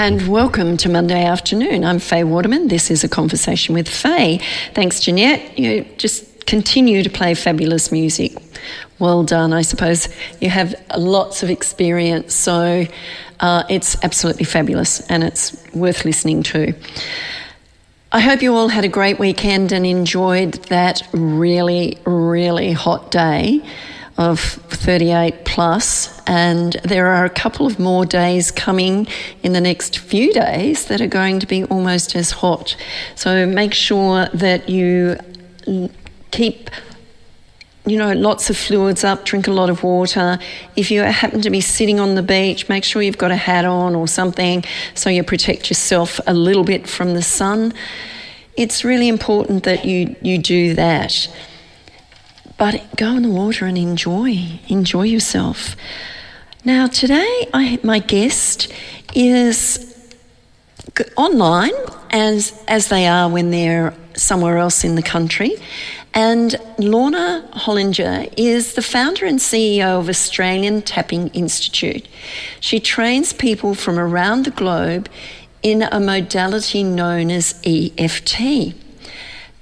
And welcome to Monday afternoon. I'm Faye Waterman. This is A Conversation with Faye. Thanks, Jeanette. You just continue to play fabulous music. Well done. I suppose you have lots of experience, so it's absolutely fabulous and it's worth listening to. I hope you all had a great weekend and enjoyed that really, really hot day of 38 plus, and there are a couple of more days coming in the next few days that are going to be almost as hot. So make sure that you keep lots of fluids up, drink a lot of water. If you happen to be sitting on the beach, make sure you've got a hat on or something so you protect yourself a little bit from the sun. It's really important that you do that. But go in the water and enjoy yourself. Now today, my guest is online, as they are when they're somewhere else in the country. And Lorna Hollinger is the founder and CEO of Australian Tapping Institute. She trains people from around the globe in a modality known as EFT.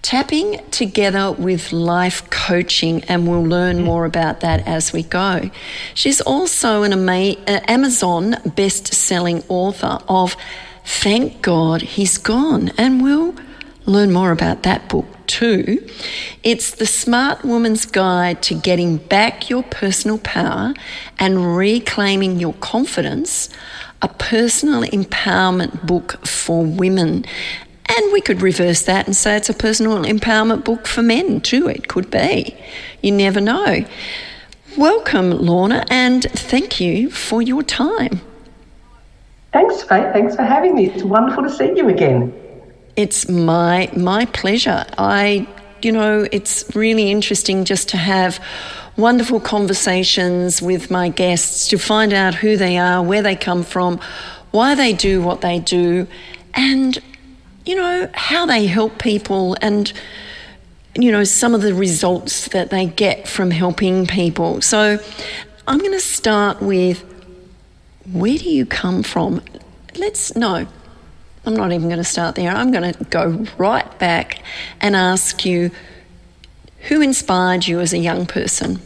Tapping together with life coaching, and we'll learn more about that as we go. She's also an Amazon best-selling author of Thank God He's Gone, and we'll learn more about that book too. It's the Smart Woman's Guide to Getting Back Your Personal Power and Reclaiming Your Confidence, a personal empowerment book for women. And we could reverse that and say it's a personal empowerment book for men too. It could be. You never know. Welcome, Lorna, and thank you for your time. Thanks, Faye. Thanks for having me. It's wonderful to see you again. It's my pleasure. It's really interesting just to have wonderful conversations with my guests to find out who they are, where they come from, why they do what they do, and how they help people and, some of the results that they get from helping people. So I'm going to start with, where do you come from? I'm not even going to start there. I'm going to go right back and ask you, who inspired you as a young person?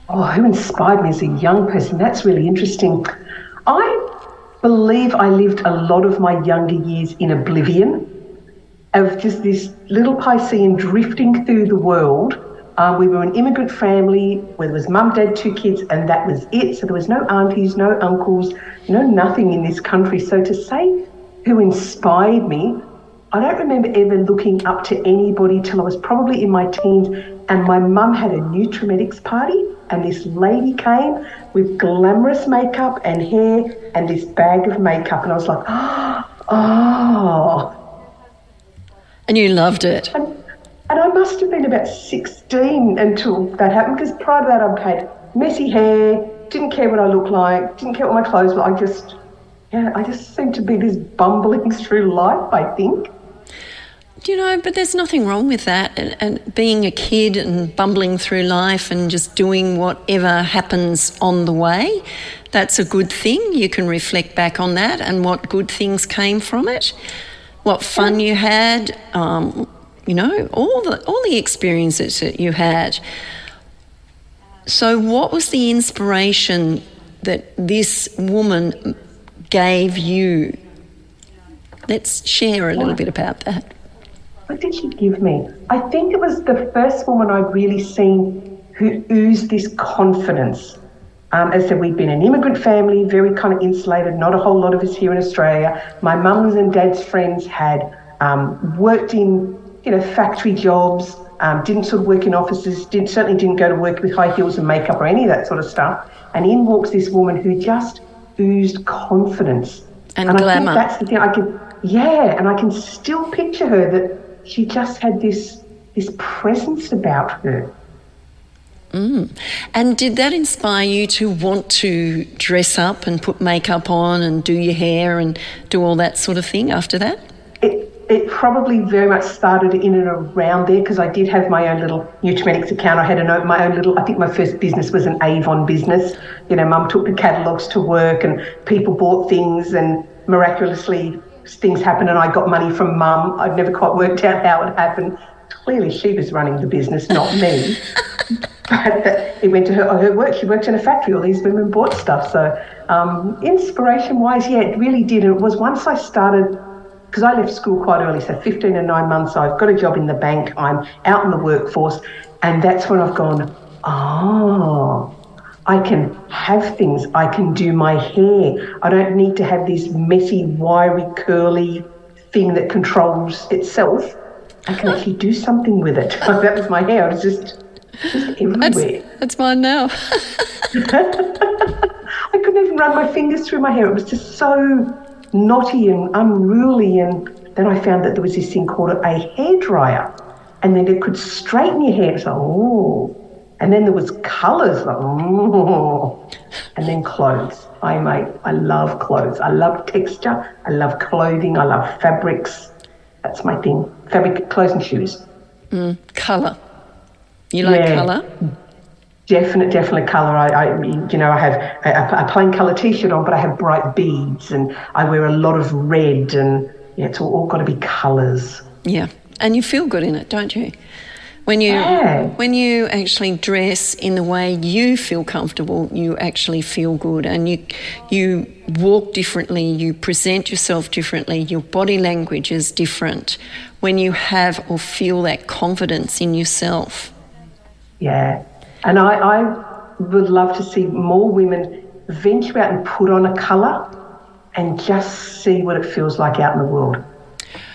Oh, who inspired me as a young person? That's really interesting. I believe I lived a lot of my younger years in oblivion of just this little Piscean drifting through the world. We were an immigrant family where there was mum, dad, 2 kids, and that was it. So there was no aunties, no uncles, nothing in this country. So to say who inspired me, I don't remember ever looking up to anybody till I was probably in my teens, and my mum had a Nutrimedics party, and this lady came with glamorous makeup and hair and this bag of makeup, and I was like, oh. And you loved it. And I must have been about 16 until that happened, because prior to that I'd had messy hair, didn't care what I looked like, didn't care what my clothes were. I just seemed to be this bumbling through life, I think. But there's nothing wrong with that, and being a kid and bumbling through life and just doing whatever happens on the way, that's a good thing. You can reflect back on that and what good things came from it, what fun you had, all the experiences that you had. So what was the inspiration that this woman gave you? Let's share a little bit about that. What did she give me? I think it was the first woman I'd really seen who oozed this confidence. As I said, we'd been an immigrant family, very kind of insulated, not a whole lot of us here in Australia. My mum's and dad's friends had worked in factory jobs, didn't sort of work in offices, certainly didn't go to work with high heels and makeup or any of that sort of stuff. And in walks this woman who just oozed confidence. And glamour. I think that's the thing. I can still picture her, that she just had this presence about her. And did that inspire you to want to dress up and put makeup on and do your hair and do all that sort of thing after that? It it probably very much started in and around there because I did have my own little Nutrimetics account. I had my own little, I think my first business was an Avon business. You know, Mum took the catalogues to work and people bought things and miraculously things happened and I got money from Mum. I'd never quite worked out how it happened. Clearly she was running the business, not me. But it went to her work. She worked in a factory. All these women bought stuff. So inspiration-wise, yeah, it really did. And it was once I started, because I left school quite early, so 15 and 9 months, I've got a job in the bank. I'm out in the workforce. And that's when I've gone, I can have things. I can do my hair. I don't need to have this messy, wiry, curly thing that controls itself. I can actually do something with it. That was my hair. It was just everywhere. That's mine now. I couldn't even run my fingers through my hair. It was just so knotty and unruly. And then I found that there was this thing called a hairdryer. And then it could straighten your hair. It's like, oh. And then there was colours. Like, oh. And then clothes. I love clothes. I love texture. I love clothing. I love fabrics. That's my thing. Fabric, clothes and shoes. Colour. You like colour? Definitely colour. I have a plain colour T-shirt on, but I have bright beads and I wear a lot of red and it's all got to be colours. Yeah, and you feel good in it, don't you? When you actually dress in the way you feel comfortable, you actually feel good and you walk differently, you present yourself differently, your body language is different when you have or feel that confidence in yourself. Yeah, and I would love to see more women venture out and put on a colour and just see what it feels like out in the world.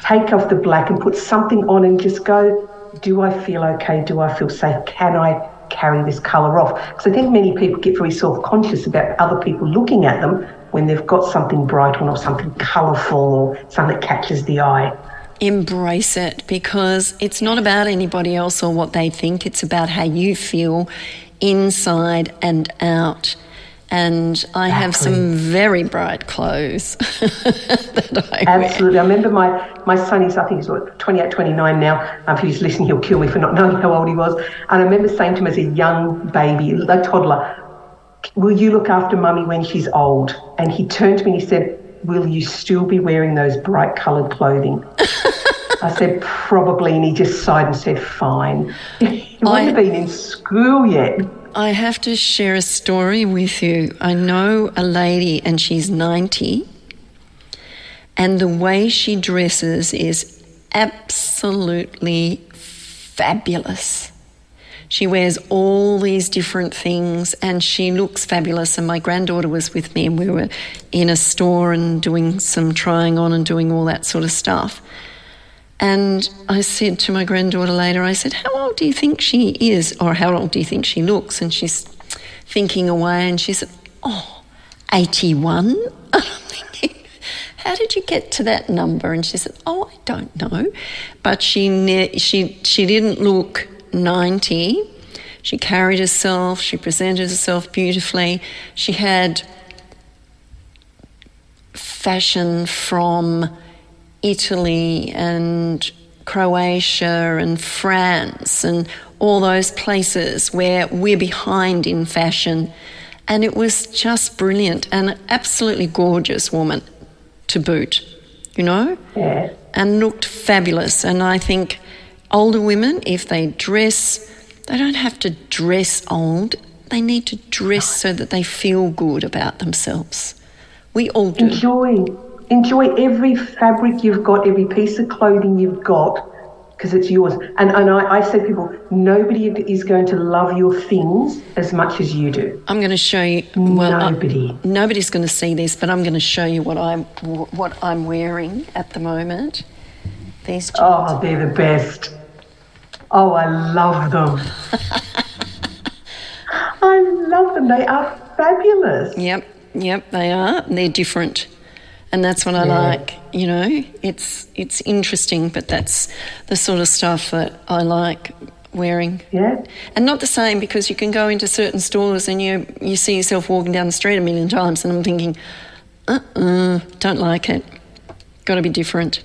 Take off the black and put something on and just go, do I feel okay? Do I feel safe? Can I carry this colour off? Because I think many people get very self-conscious about other people looking at them when they've got something bright on or something colourful or something that catches the eye. Embrace it because it's not about anybody else or what they think. It's about how you feel inside and out. And I have some very bright clothes that I wear. Absolutely. I remember my son is, I think he's 28, 29 now. If he's listening, he'll kill me for not knowing how old he was. And I remember saying to him as a young baby, a toddler, will you look after mummy when she's old? And he turned to me and he said, will you still be wearing those bright coloured clothing? I said, probably. And he just sighed and said, fine. He wouldn't have been in school yet. I have to share a story with you. I know a lady and she's 90 and the way she dresses is absolutely fabulous. She wears all these different things and she looks fabulous. And my granddaughter was with me and we were in a store and doing some trying on and doing all that sort of stuff. And I said to my granddaughter later, I said, how old do you think she is or how old do you think she looks? And she's thinking away and she said, 81. I'm thinking, how did you get to that number? And she said, I don't know. But she didn't look 90. She carried herself, she presented herself beautifully. She had fashion from Italy and Croatia and France and all those places where we're behind in fashion. And it was just brilliant and an absolutely gorgeous woman to boot, you know? Yeah. And looked fabulous. And I think older women, if they dress, they don't have to dress old. They need to dress so that they feel good about themselves. We all do. Enjoy every fabric you've got, every piece of clothing you've got, because it's yours. And I say to people, nobody is going to love your things as much as you do. I'm going to show you. Nobody's going to see this, but I'm going to show you what I'm wearing at the moment. These jeans. Oh, they're the best. Oh, I love them. I love them. They are fabulous. Yep, they are. They're different. And that's what I like, you know. It's interesting, but that's the sort of stuff that I like wearing. Yeah. And not the same because you can go into certain stores and you see yourself walking down the street a million times and I'm thinking, don't like it. Got to be different.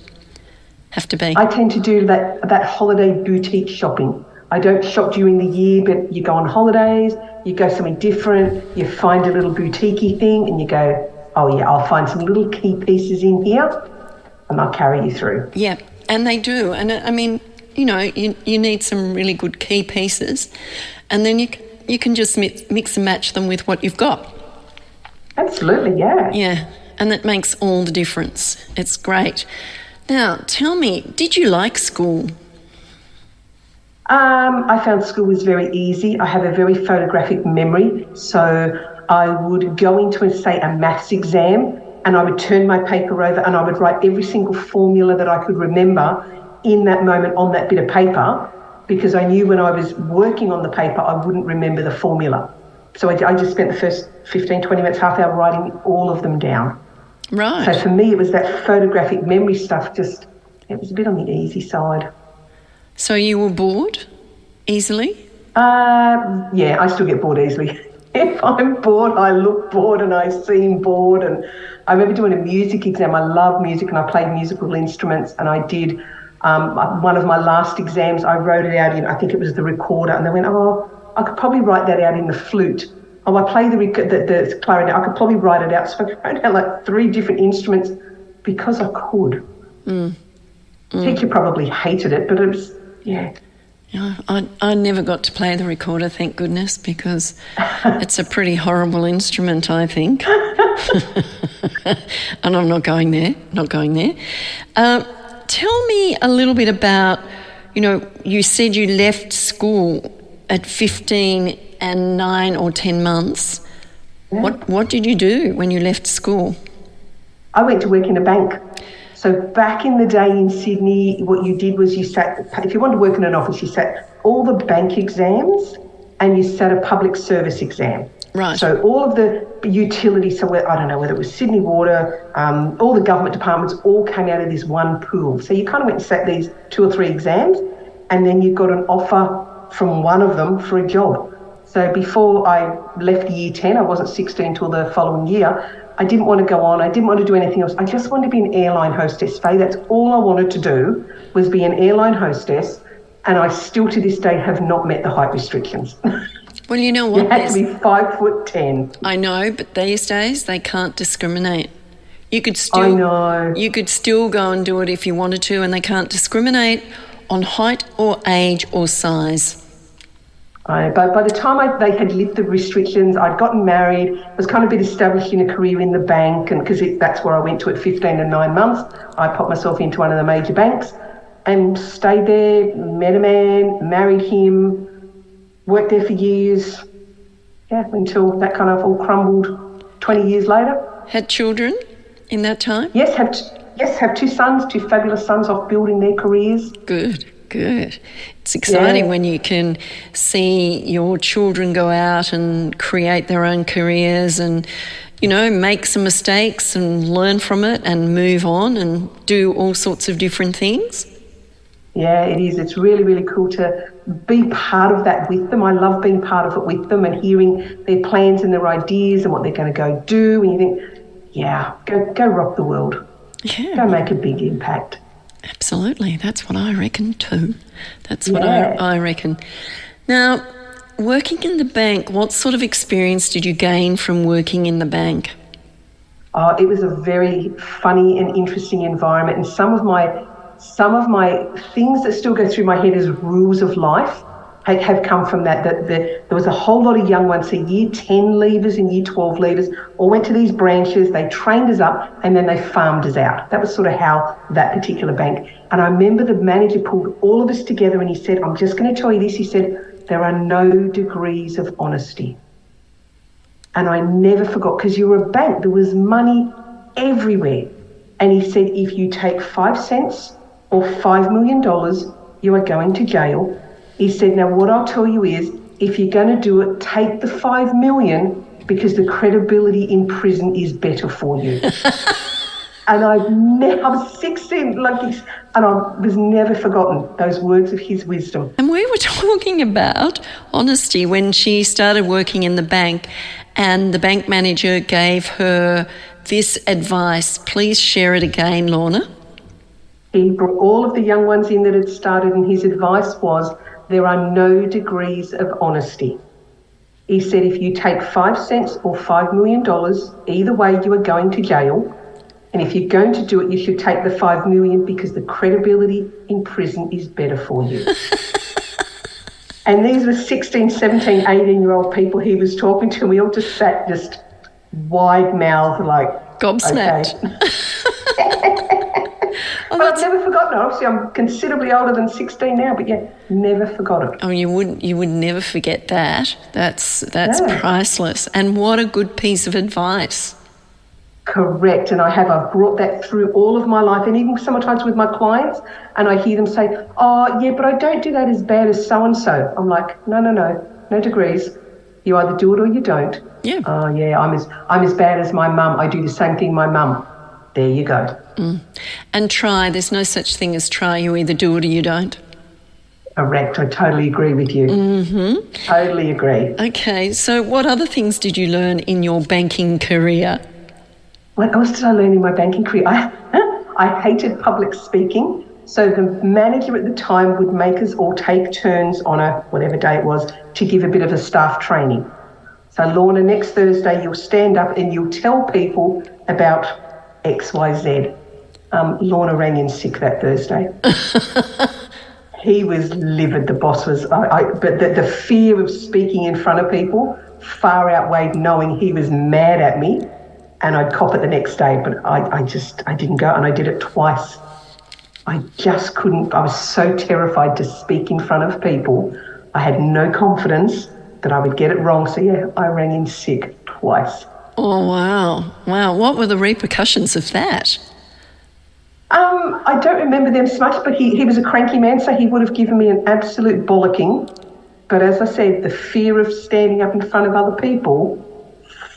Have to be. I tend to do that holiday boutique shopping. I don't shop during the year, but you go on holidays, you go somewhere different, you find a little boutique-y thing and you go, oh yeah, I'll find some little key pieces in here and I'll carry you through. Yeah, and they do. And I mean, you know, you need some really good key pieces and then you can just mix and match them with what you've got. Absolutely, yeah. Yeah, and that makes all the difference. It's great. Now, tell me, did you like school? I found school was very easy. I have a very photographic memory. So I would go into, say, a maths exam and I would turn my paper over and I would write every single formula that I could remember in that moment on that bit of paper because I knew when I was working on the paper, I wouldn't remember the formula. So I just spent the first 15, 20 minutes, half hour writing all of them down. Right. So for me, it was that photographic memory stuff, it was a bit on the easy side. So you were bored easily? Yeah, I still get bored easily. If I'm bored, I look bored and I seem bored. And I remember doing a music exam. I love music and I played musical instruments and I did one of my last exams. I wrote it out in, I think it was the recorder, and they went, oh, I could probably write that out in the flute. Oh, I play the clarinet. I could probably write it out. So I wrote out like 3 different instruments because I could. Teacher probably hated it, but it was, yeah. Yeah, I never got to play the recorder, thank goodness, because it's a pretty horrible instrument, I think. And I'm not going there. Tell me a little bit about, you know, you said you left school at 15 and 9 or 10 months. Yeah. What did you do when you left school? I went to work in a bank. So back in the day in Sydney, what you did was you sat, if you wanted to work in an office, you sat all the bank exams and you sat a public service exam. Right. So all of the utilities, so I don't know whether it was Sydney Water, all the government departments all came out of this one pool. So you kind of went and sat these 2 or 3 exams and then you got an offer from one of them for a job. So before I left year 10, I wasn't 16 till the following year, I didn't want to go on. I didn't want to do anything else. I just wanted to be an airline hostess, Faye. That's all I wanted to do was be an airline hostess. And I still to this day have not met the height restrictions. Well, you know what? You had to be 5'10". I know, but these days they can't discriminate. You could still, I know. You could still go and do it if you wanted to, and they can't discriminate on height or age or size. But by the time they had lifted the restrictions, I'd gotten married, was kind of been establishing a career in the bank, and because that's where I went to at 15 and 9 months, I popped myself into one of the major banks and stayed there, met a man, married him, worked there for years, until that kind of all crumbled 20 years later. Had children in that time? Yes, have 2 sons, 2 fabulous sons off building their careers. Good. It's exciting when you can see your children go out and create their own careers and, you know, make some mistakes and learn from it and move on and do all sorts of different things. Yeah, it is. It's really, really cool to be part of that with them. I love being part of it with them and hearing their plans and their ideas and what they're going to go do. And you think, yeah, go rock the world. Yeah. Go make a big impact. Absolutely. That's what I reckon too. That's what I reckon. Now, working in the bank, what sort of experience did you gain from working in the bank? It was a very funny and interesting environment, and some of my things that still go through my head as rules of life have come from that. There was a whole lot of young ones, so year 10 leavers and year 12 leavers, all went to these branches, they trained us up, and then they farmed us out. That was sort of how that particular bank. And I remember the manager pulled all of us together and he said, I'm just going to tell you this, he said, there are no degrees of honesty. And I never forgot, because you were a bank, there was money everywhere. And he said, if you take 5 cents or $5 million, you are going to jail. He said, now what I'll tell you is, if you're going to do it, take the $5 million because the credibility in prison is better for you. And I was 16, and I was never forgotten those words of his wisdom. And we were talking about honesty when she started working in the bank, and the bank manager gave her this advice. Please share it again, Lorna. He brought all of the young ones in that had started, and his advice was, there are no degrees of honesty. He said, if you take 5 cents or $5 million, either way you are going to jail. And if you're going to do it, you should take the 5 million because the credibility in prison is better for you. And these were 16, 17, 18-year-old people he was talking to, and we all just sat just wide-mouthed like, gobsmacked. Okay. But I've never forgotten it. Obviously, I'm considerably older than 16 now, but yeah, never forgot it. Oh, you would never forget that. That's priceless. And what a good piece of advice. Correct. And I've brought that through all of my life, and even sometimes with my clients, and I hear them say, oh, yeah, but I don't do that as bad as so-and-so. I'm like, no degrees. You either do it or you don't. Yeah. Oh, yeah, I'm as bad as my mum. I do the same thing my mum. There you go. And try. There's no such thing as try. You either do it or you don't. Correct. I totally agree with you. Mm-hmm. Totally agree. Okay. So what other things did you learn in your banking career? What else did I learn in my banking career? I hated public speaking. So the manager at the time would make us all take turns on a whatever day it was to give a bit of a staff training. So Lorna, next Thursday you'll stand up and you'll tell people about XYZ. Lorna rang in sick that Thursday. He was livid, the boss was. But the fear of speaking in front of people far outweighed knowing he was mad at me, and I'd cop it the next day. But I didn't go, and I did it twice. I just couldn't. I was so terrified to speak in front of people. I had no confidence that I would get it wrong. So yeah, I rang in sick twice. Oh, wow. Wow. What were the repercussions of that? I don't remember them so much, but he was a cranky man, so he would have given me an absolute bollocking. But as I said, the fear of standing up in front of other people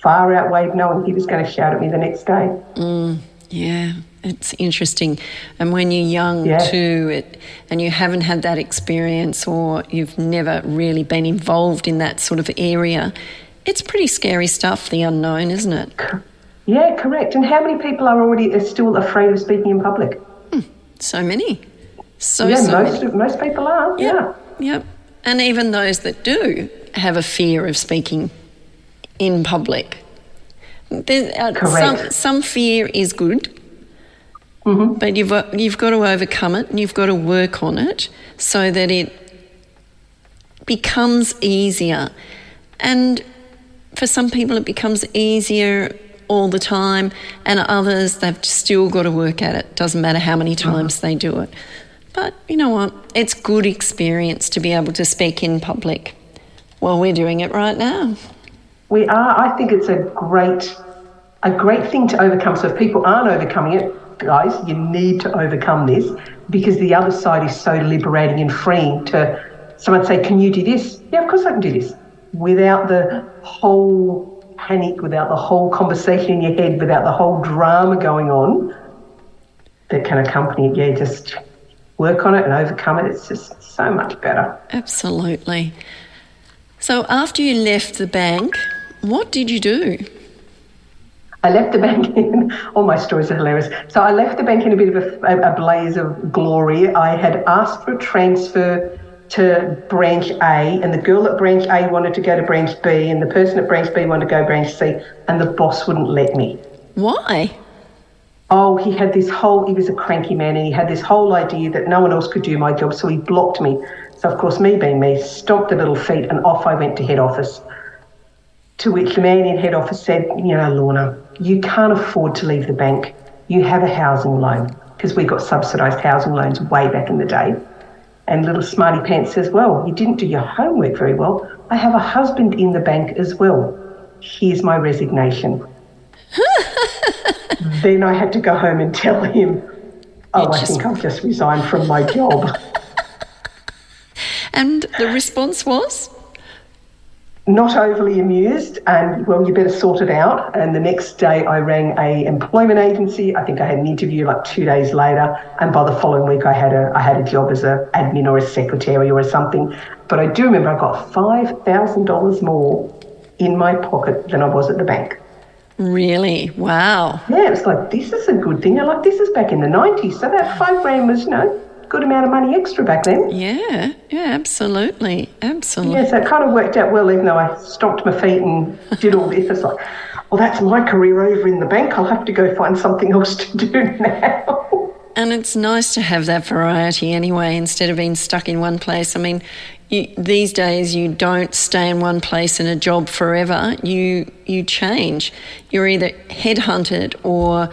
far outweighed knowing he was going to shout at me the next day. Yeah, it's interesting. And when you're young too, and you haven't had that experience, or you've never really been involved in that sort of area, it's pretty scary stuff, the unknown, isn't it? Yeah, correct. And how many people are still afraid of speaking in public? So many. So most people are. Yep. And even those that do have a fear of speaking in public. Correct. Some fear is good, but you've got to overcome it, and you've got to work on it so that it becomes easier. And for some people it becomes easier all the time, and others, they've still got to work at it. Doesn't matter how many times they do it. But you know what? It's good experience to be able to speak in public. Well, we're doing it right now. We are. I think it's a great thing to overcome. So if people aren't overcoming it, guys, you need to overcome this, because the other side is so liberating and freeing to someone say, can you do this? Yeah, of course I can do this. Without the whole panic, without the whole conversation in your head, without the whole drama going on that can accompany it. Yeah, just work on it and overcome it. It's just so much better. Absolutely. So after you left the bank, what did you do? I left the bank in, all my stories are hilarious. So I left the bank in a bit of a blaze of glory. I had asked for a transfer to branch A, and the girl at branch A wanted to go to branch B, and the person at branch B wanted to go branch C, and the boss wouldn't let me. Why? Oh, he was a cranky man, and he had this whole idea that no one else could do my job, so he blocked me. So, of course, me being me, stomped the little feet, and off I went to head office. To which the man in head office said, Lorna, you can't afford to leave the bank. You have a housing loan, because we got subsidised housing loans way back in the day. And little smarty pants says, well, you didn't do your homework very well. I have a husband in the bank as well. Here's my resignation. Then I had to go home and tell him, I think I've just resigned from my job. And the response was? Not overly amused, and, well, you better sort it out. And the next day I rang a employment agency. I think I had an interview like 2 days later, and by the following week I had a job as an admin or a secretary or something. But I do remember I got $5,000 more in my pocket than I was at the bank. Really? Wow. Yeah, it was like, this is a good thing. I'm like, this is back in the 90s. So that $5,000 was, good amount of money extra back then. Yeah, absolutely. Absolutely. Yeah, so it kind of worked out well, even though I stomped my feet and did all this. It's like, well, that's my career over in the bank. I'll have to go find something else to do now. And it's nice to have that variety anyway, instead of being stuck in one place. I mean, these days you don't stay in one place in a job forever. You change. You're either headhunted or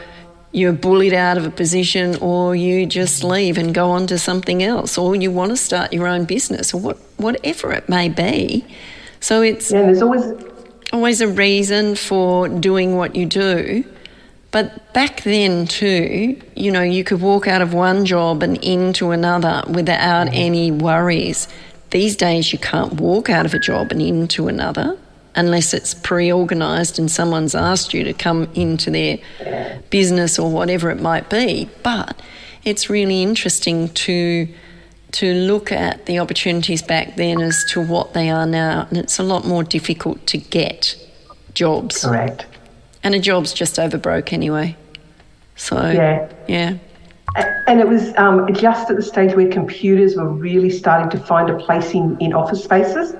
you're bullied out of a position, or you just leave and go on to something else, or you want to start your own business, or whatever it may be. So it's there's always a reason for doing what you do. But back then too, you could walk out of one job and into another without any worries. These days you can't walk out of a job and into another unless it's pre-organised and someone's asked you to come into their business or whatever it might be. But it's really interesting to look at the opportunities back then as to what they are now, and it's a lot more difficult to get jobs. Correct. And a job's just over broke anyway. So, yeah. And it was just at the stage where computers were really starting to find a place in office spaces.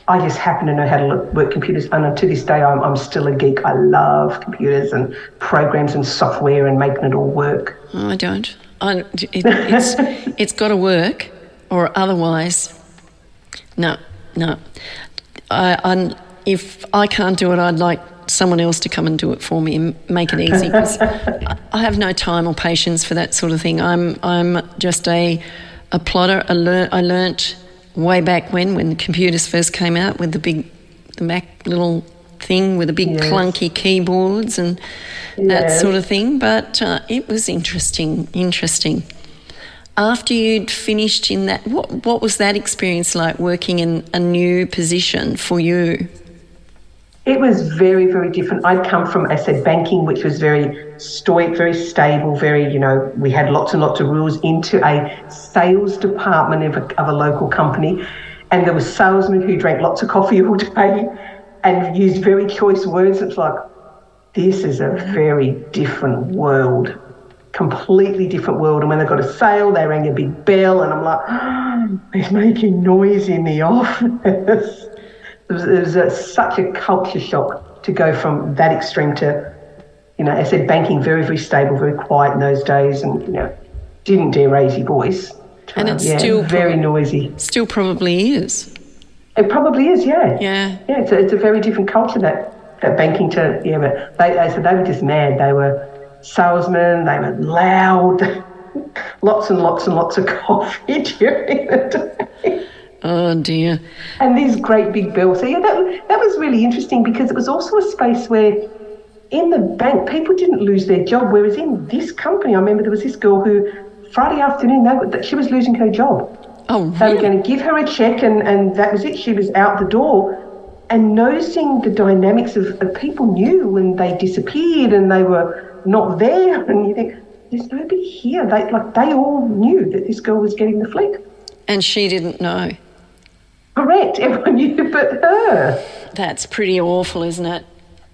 I just happen to know how to work computers, and to this day I'm still a geek. I love computers and programs and software and making it all work. Oh, I don't. It's got to work, or otherwise, no. If I can't do it, I'd like someone else to come and do it for me and make it easy, because I have no time or patience for that sort of thing. I'm just a plotter. I learnt way back when the computers first came out with the Mac little thing with the big clunky keyboards and that sort of thing. But it was interesting. After you'd finished in that, what was that experience like, working in a new position for you? It was very, very different. I'd come from, I said, banking, which was very stoic, very stable, very, we had lots and lots of rules, into a sales department of a local company. And there were salesmen who drank lots of coffee all day and used very choice words. It's like, this is a very different world, completely different world. And when they got a sale, they rang a big bell, and I'm like, they're making noise in the office. It was such a culture shock to go from that extreme to, I said, banking, very, very stable, very quiet in those days, and, didn't dare raise your voice. And it's still very noisy. Still probably is. It probably is, yeah. Yeah. Yeah, it's a very different culture, that banking to, but they were just mad. They were salesmen, they were loud, lots and lots and lots of coffee during the day. Oh, dear. And these great big bills. So, that was really interesting, because it was also a space where in the bank people didn't lose their job, whereas in this company, I remember there was this girl who Friday afternoon, she was losing her job. Oh, really? They were going to give her a check and that was it. She was out the door. And noticing the dynamics of people knew when they disappeared and they were not there. And you think, there's nobody here. They all knew that this girl was getting the flick. And she didn't know. Correct. Everyone knew but her. That's pretty awful, isn't it?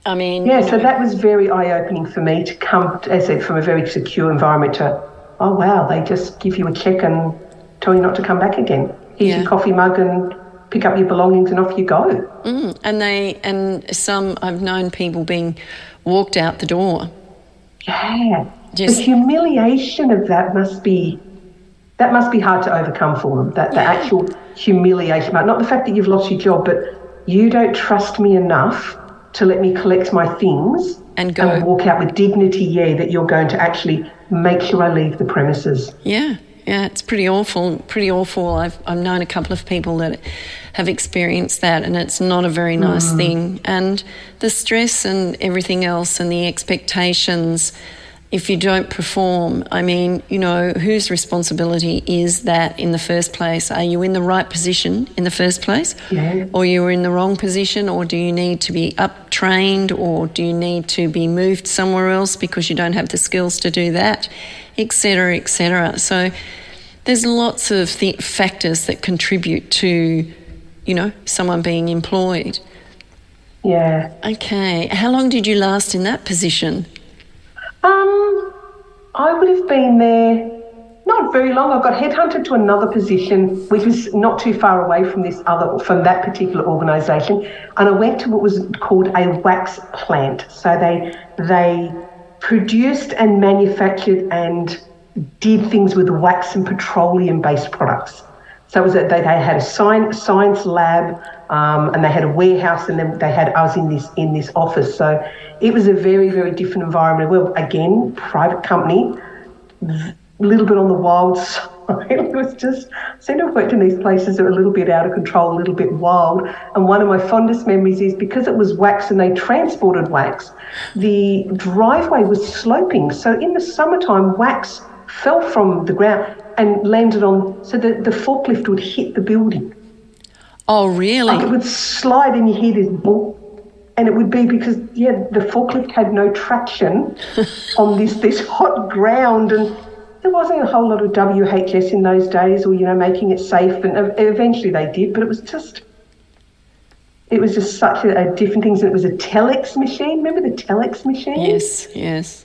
I mean... Yeah, so that was very eye-opening for me to come, as I said, from a very secure environment to, oh, wow, they just give you a check and tell you not to come back again. Here's your coffee mug and pick up your belongings and off you go. And some, I've known people being walked out the door. Yeah. The humiliation of that must be hard to overcome for them, the actual humiliation. Not the fact that you've lost your job, but you don't trust me enough to let me collect my things and walk out with dignity, that you're going to actually make sure I leave the premises. Yeah, it's pretty awful, I've known a couple of people that have experienced that, and it's not a very nice thing. And the stress and everything else and the expectations, if you don't perform, I mean, whose responsibility is that in the first place? Are you in the right position in the first place? Yeah. Or you were in the wrong position? Or do you need to be up-trained? Or do you need to be moved somewhere else because you don't have the skills to do that? Et cetera, et cetera. So there's lots of factors that contribute to, someone being employed. Yeah. Okay. How long did you last in that position? I would have been there not very long. I got headhunted to another position, which was not too far away from from that particular organisation, and I went to what was called a wax plant. So they produced and manufactured and did things with wax and petroleum-based products. So it was they had a science lab, and they had a warehouse, and then they had us in this office. So it was a very, very different environment. Well, again, private company, a little bit on the wild side. It was just, I seem to have worked in these places that are a little bit out of control, a little bit wild. And one of my fondest memories is because it was wax and they transported wax, the driveway was sloping. So in the summertime, wax fell from the ground and landed on, so the forklift would hit the building. Oh, really? Like it would slide and you hear this boom. And it would be because, the forklift had no traction on this hot ground, and there wasn't a whole lot of WHS in those days, or, making it safe. And eventually they did, but it was just such a different thing. It was a telex machine. Remember the telex machine? Yes.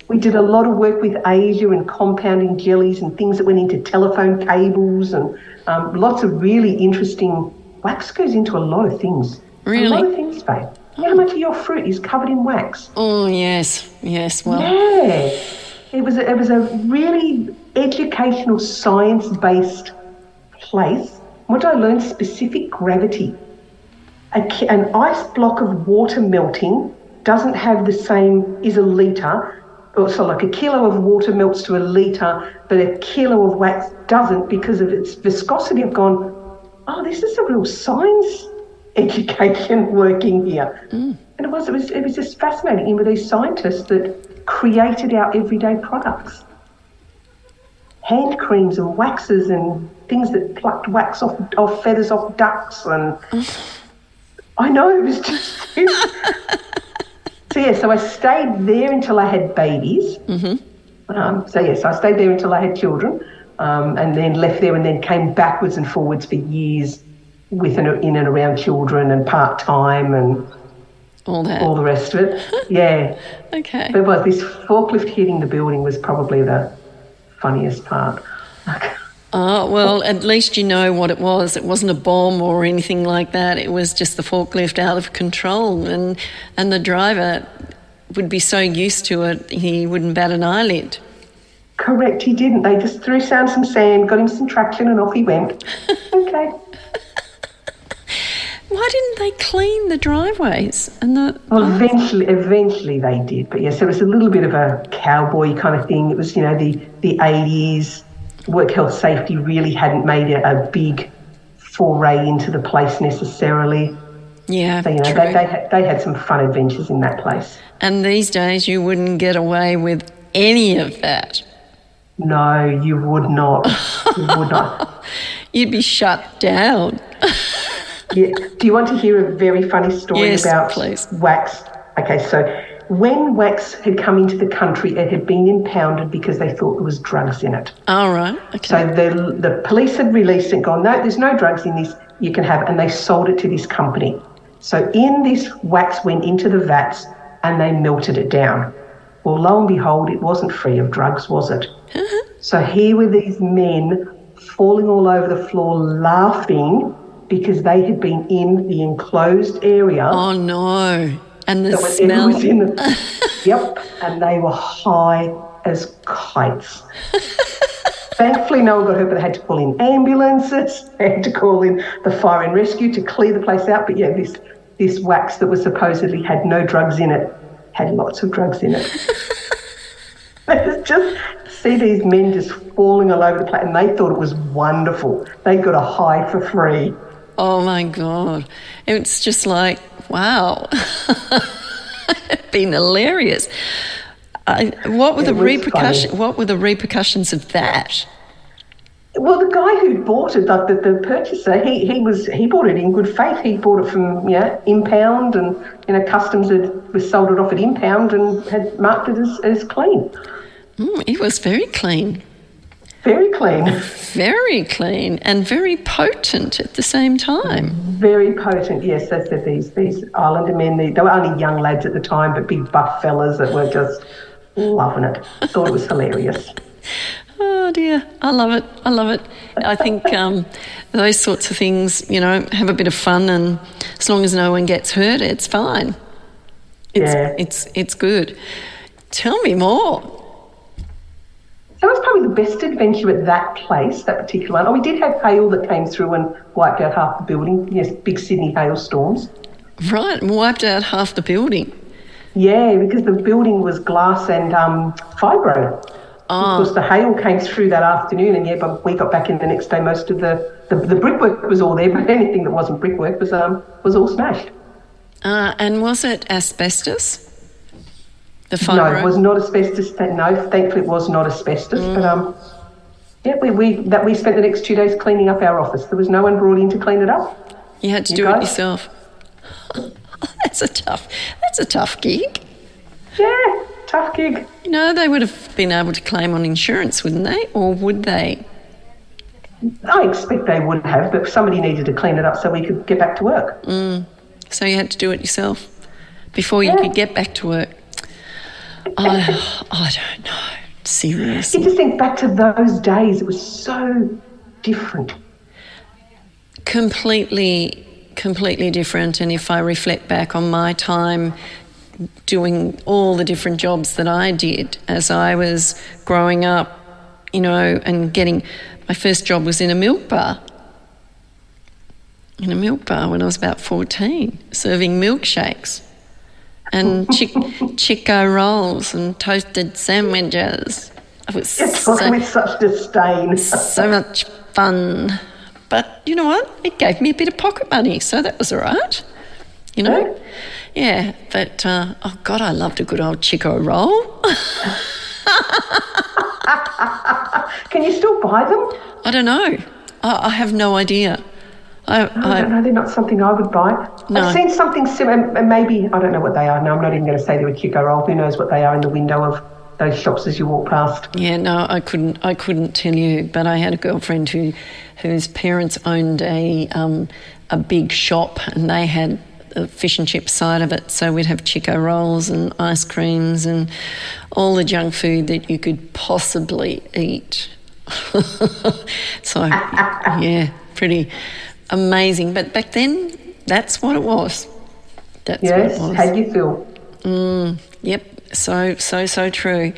We did a lot of work with Asia and compounding jellies and things that went into telephone cables, and lots of really interesting. Wax goes into a lot of things. Really? A lot of things, Faye. How much of your fruit is covered in wax? Oh, yes. Well, yeah. It was a really educational, science-based place. What did I learn? Specific gravity. An ice block of water melting doesn't have the same, is a litre. So like a kilo of water melts to a litre, but a kilo of wax doesn't because of its viscosity. I've gone, oh, this is a real science education working here. And it was just fascinating. You were these scientists that created our everyday products. Hand creams and waxes and things that plucked wax off feathers off ducks, and I know, it was just so I stayed there until I had babies. So I stayed there until I had children, and then left there and then came backwards and forwards for years in and around children and part-time and all the rest of it. Yeah. Okay. But it was this forklift hitting the building was probably the funniest part. Well, at least you know what it was. It wasn't a bomb or anything like that. It was just the forklift out of control, and the driver would be so used to it, he wouldn't bat an eyelid. Correct, he didn't. They just threw down some sand, got him some traction, and off he went. Okay. Why didn't they clean the driveways? Well, eventually they did. But yes, it was a little bit of a cowboy kind of thing. It was, the 80s. Work health safety really hadn't made a big foray into the place necessarily. Yeah, so, true. They had some fun adventures in that place. And these days you wouldn't get away with any of that. No, you would not. You would not. You'd be shut down. Yeah. Do you want to hear a very funny story about please. Wax? Okay, so when wax had come into the country, it had been impounded because they thought there was drugs in it. All right, okay. So the police had released it and gone, no, there's no drugs in this, you can have it, and they sold it to this company. So in this wax went into the vats and they melted it down. Well, lo and behold, it wasn't free of drugs, was it? So here were these men falling all over the floor laughing because they had been in the enclosed area. Oh, no. And the smell. Was in yep, and they were high as kites. Thankfully, no one got hurt, but they had to call in ambulances, they had to call in the fire and rescue to clear the place out. But yeah, this wax that was supposedly had no drugs in it had lots of drugs in it. It was just see these men just falling all over the place, and they thought it was wonderful. They got a high for free. Oh my God. It's just like, wow. It's been hilarious. What were the repercussions of that? Well, the guy who bought it, the purchaser, he bought it in good faith. He bought it from impound, and customs was sold it off at impound and had marked it as clean. It was very clean. Very clean. Very clean and very potent at the same time. Very potent, yes. They said these Islander men, they were only young lads at the time, but big buff fellas that were just loving it. Thought it was hilarious. Oh dear, I love it. I love it. I think those sorts of things, have a bit of fun, and as long as no one gets hurt, it's fine. It's good. Tell me more. That was probably the best adventure at that place, that particular one. Oh, we did have hail that came through and wiped out half the building. Yes, big Sydney hailstorms. Right, wiped out half the building. Yeah, because the building was glass and fibro. Of course, the hail came through that afternoon, and but we got back in the next day. Most of the brickwork was all there, but anything that wasn't brickwork was all smashed. And was it asbestos? The fibro? No, it was not asbestos. No, thankfully it was not asbestos. But we spent the next 2 days cleaning up our office. There was no one brought in to clean it up. You had to do it yourself. That's a tough gig. Yeah, tough gig. They would have been able to claim on insurance, wouldn't they? Or would they? I expect they would have, but somebody needed to clean it up so we could get back to work. So you had to do it yourself before you could get back to work. I don't know. Seriously. You just think back to those days. It was so different. Completely different. And if I reflect back on my time doing all the different jobs that I did as I was growing up, and getting... My first job was in a milk bar. In a milk bar when I was about 14, serving milkshakes and Chico rolls and toasted sandwiches. It was with such disdain. So much fun. But you know what? It gave me a bit of pocket money, so that was all right. Yeah, but, oh God, I loved a good old Chico roll. Can you still buy them? I don't know. I have no idea. I don't know. They're not something I would buy. No. I've seen something similar, and maybe, I don't know what they are. No, I'm not even going to say they're a Chico roll. Who knows what they are in the window of those shops as you walk past. Yeah, no, I couldn't tell you, but I had a girlfriend whose parents owned a big shop, and they had the fish and chip side of it, so we'd have Chico rolls and ice creams and all the junk food that you could possibly eat. So, yeah, pretty amazing. But back then, that's what it was. That's what it was. How'd you feel? Yep, so true.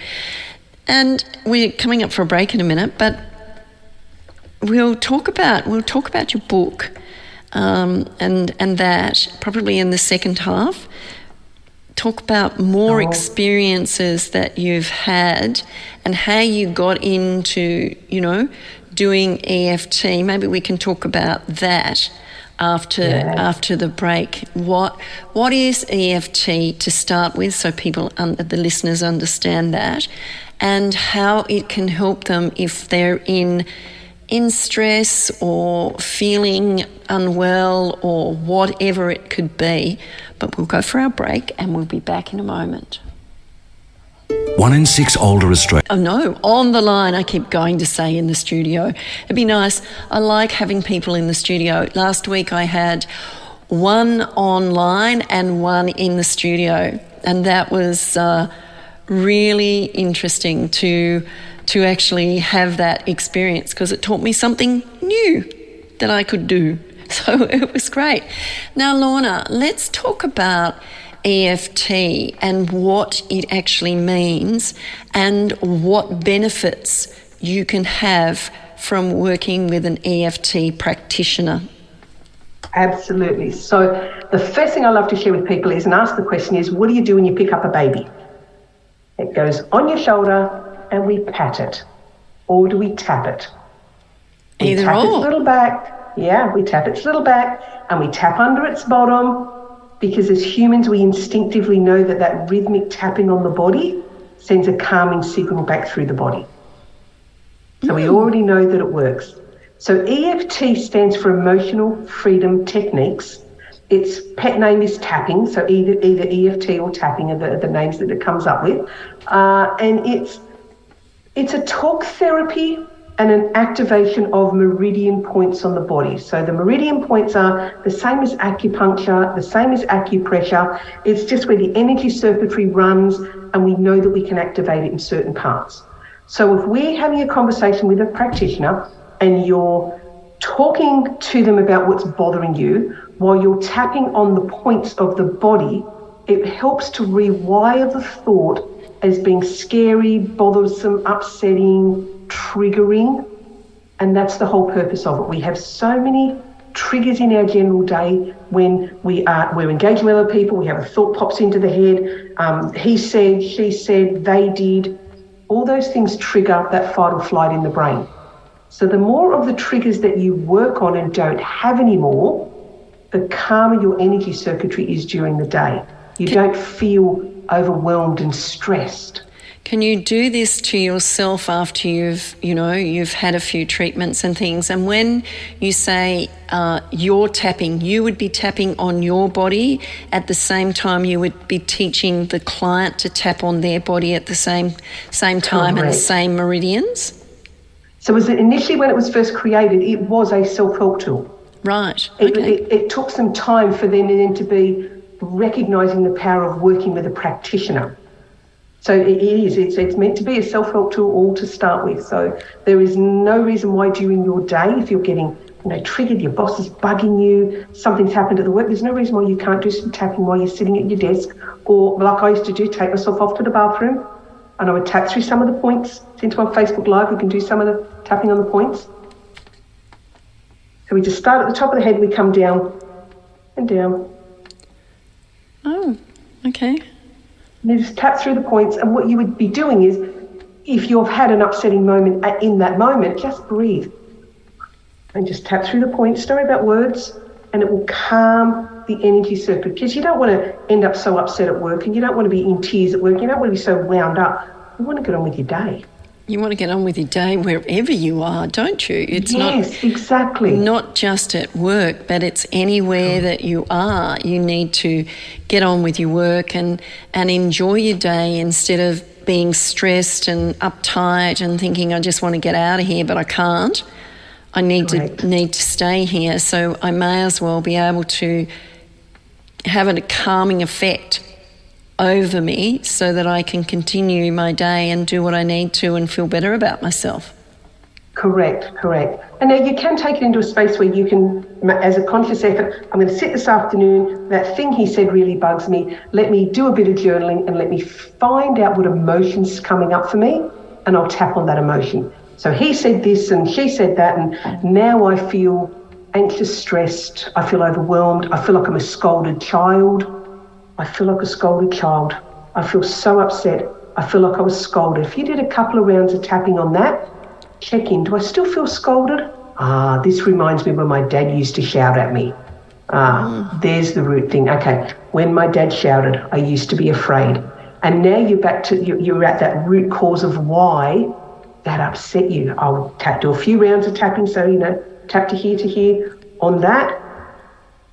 And we're coming up for a break in a minute, but we'll talk about your book. And that probably in the second half, talk about more experiences that you've had and how you got into, doing EFT. Maybe we can talk about that after the break. What is EFT to start with, so people, the listeners, understand that, and how it can help them if they're in stress or feeling unwell or whatever it could be. But we'll go for our break and we'll be back in a moment. 1 in 6 older Australians. Oh no, on the line, I keep going to say in the studio. It'd be nice. I like having people in the studio. Last week I had one online and one in the studio, and that was really interesting to actually have that experience, because it taught me something new that I could do. So it was great. Now, Lorna, let's talk about EFT and what it actually means and what benefits you can have from working with an EFT practitioner. Absolutely. So the first thing I love to share with people is, and ask the question is, what do you do when you pick up a baby? It goes on your shoulder and we pat it. Or do we tap it? We tap its little back. Yeah, we tap its little back and we tap under its bottom, because as humans we instinctively know that rhythmic tapping on the body sends a calming signal back through the body. So we already know that it works. So EFT stands for Emotional Freedom Techniques. Its pet name is tapping, so either EFT or tapping are the names that it comes up with. And it's a talk therapy and an activation of meridian points on the body. So the meridian points are the same as acupuncture, the same as acupressure. It's just where the energy circuitry runs, and we know that we can activate it in certain parts. So if we're having a conversation with a practitioner and you're talking to them about what's bothering you while you're tapping on the points of the body, it helps to rewire the thought as being scary, bothersome, upsetting, triggering, and that's the whole purpose of it. We have so many triggers in our general day when we're engaging with other people. We have a thought pops into the head. He said, she said, they did. All those things trigger that fight or flight in the brain. So the more of the triggers that you work on and don't have anymore, the calmer your energy circuitry is during the day. You don't feel overwhelmed and stressed. Can you do this to yourself after you've had a few treatments and things? And when you say you're tapping, you would be tapping on your body at the same time you would be teaching the client to tap on their body at the same time and the same meridians? So was it initially when it was first created, it was a self-help tool. Right. Okay. It took some time for them then to be recognising the power of working with a practitioner. So it's meant to be a self-help tool all to start with. So there is no reason why during your day, if you're getting triggered, your boss is bugging you, something's happened at the work, there's no reason why you can't do some tapping while you're sitting at your desk, or like I used to do, take myself off to the bathroom and I would tap through some of the points. Since we're on Facebook Live, we can do some of the tapping on the points. So we just start at the top of the head, we come down and down. Oh, okay. And you just tap through the points, and what you would be doing is, if you've had an upsetting moment in that moment, just breathe and just tap through the points. Don't worry about words, and it will calm the energy circuit, because you don't want to end up so upset at work, and you don't want to be in tears at work. You don't want to be so wound up. You want to get on with your day. You want to get on with your day wherever you are, don't you? It's exactly. Not just at work, but it's anywhere that you are. You need to get on with your work and enjoy your day instead of being stressed and uptight and thinking, I just want to get out of here, but I can't. I need to stay here, so I may as well be able to have a calming effect over me so that I can continue my day and do what I need to and feel better about myself. Correct. And now you can take it into a space where you can, as a conscious effort, I'm going to sit this afternoon, that thing he said really bugs me, let me do a bit of journaling and let me find out what emotion's coming up for me, and I'll tap on that emotion. So he said this and she said that, and now I feel anxious, stressed, I feel overwhelmed, I feel like I'm a scolded child. I feel like a scolded child. I feel so upset. I feel like I was scolded. If you did a couple of rounds of tapping on that, check in. Do I still feel scolded? This reminds me when my dad used to shout at me. There's the root thing. Okay, when my dad shouted, I used to be afraid. And now you're back to, you're at that root cause of why that upset you. I'll do a few rounds of tapping, so, tap to here on that.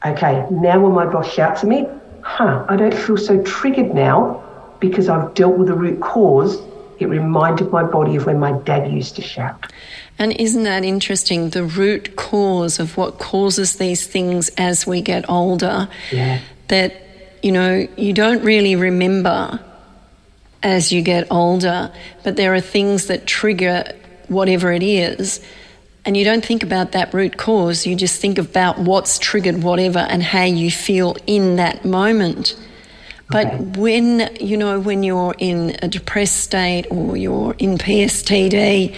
Okay, now when my boss shouts at me, I don't feel so triggered now because I've dealt with the root cause. It reminded my body of when my dad used to shout. And isn't that interesting? The root cause of what causes these things as we get older, that, you don't really remember as you get older, but there are things that trigger whatever it is. And you don't think about that root cause, you just think about what's triggered whatever and how you feel in that moment. But when you're in a depressed state or you're in PSTD,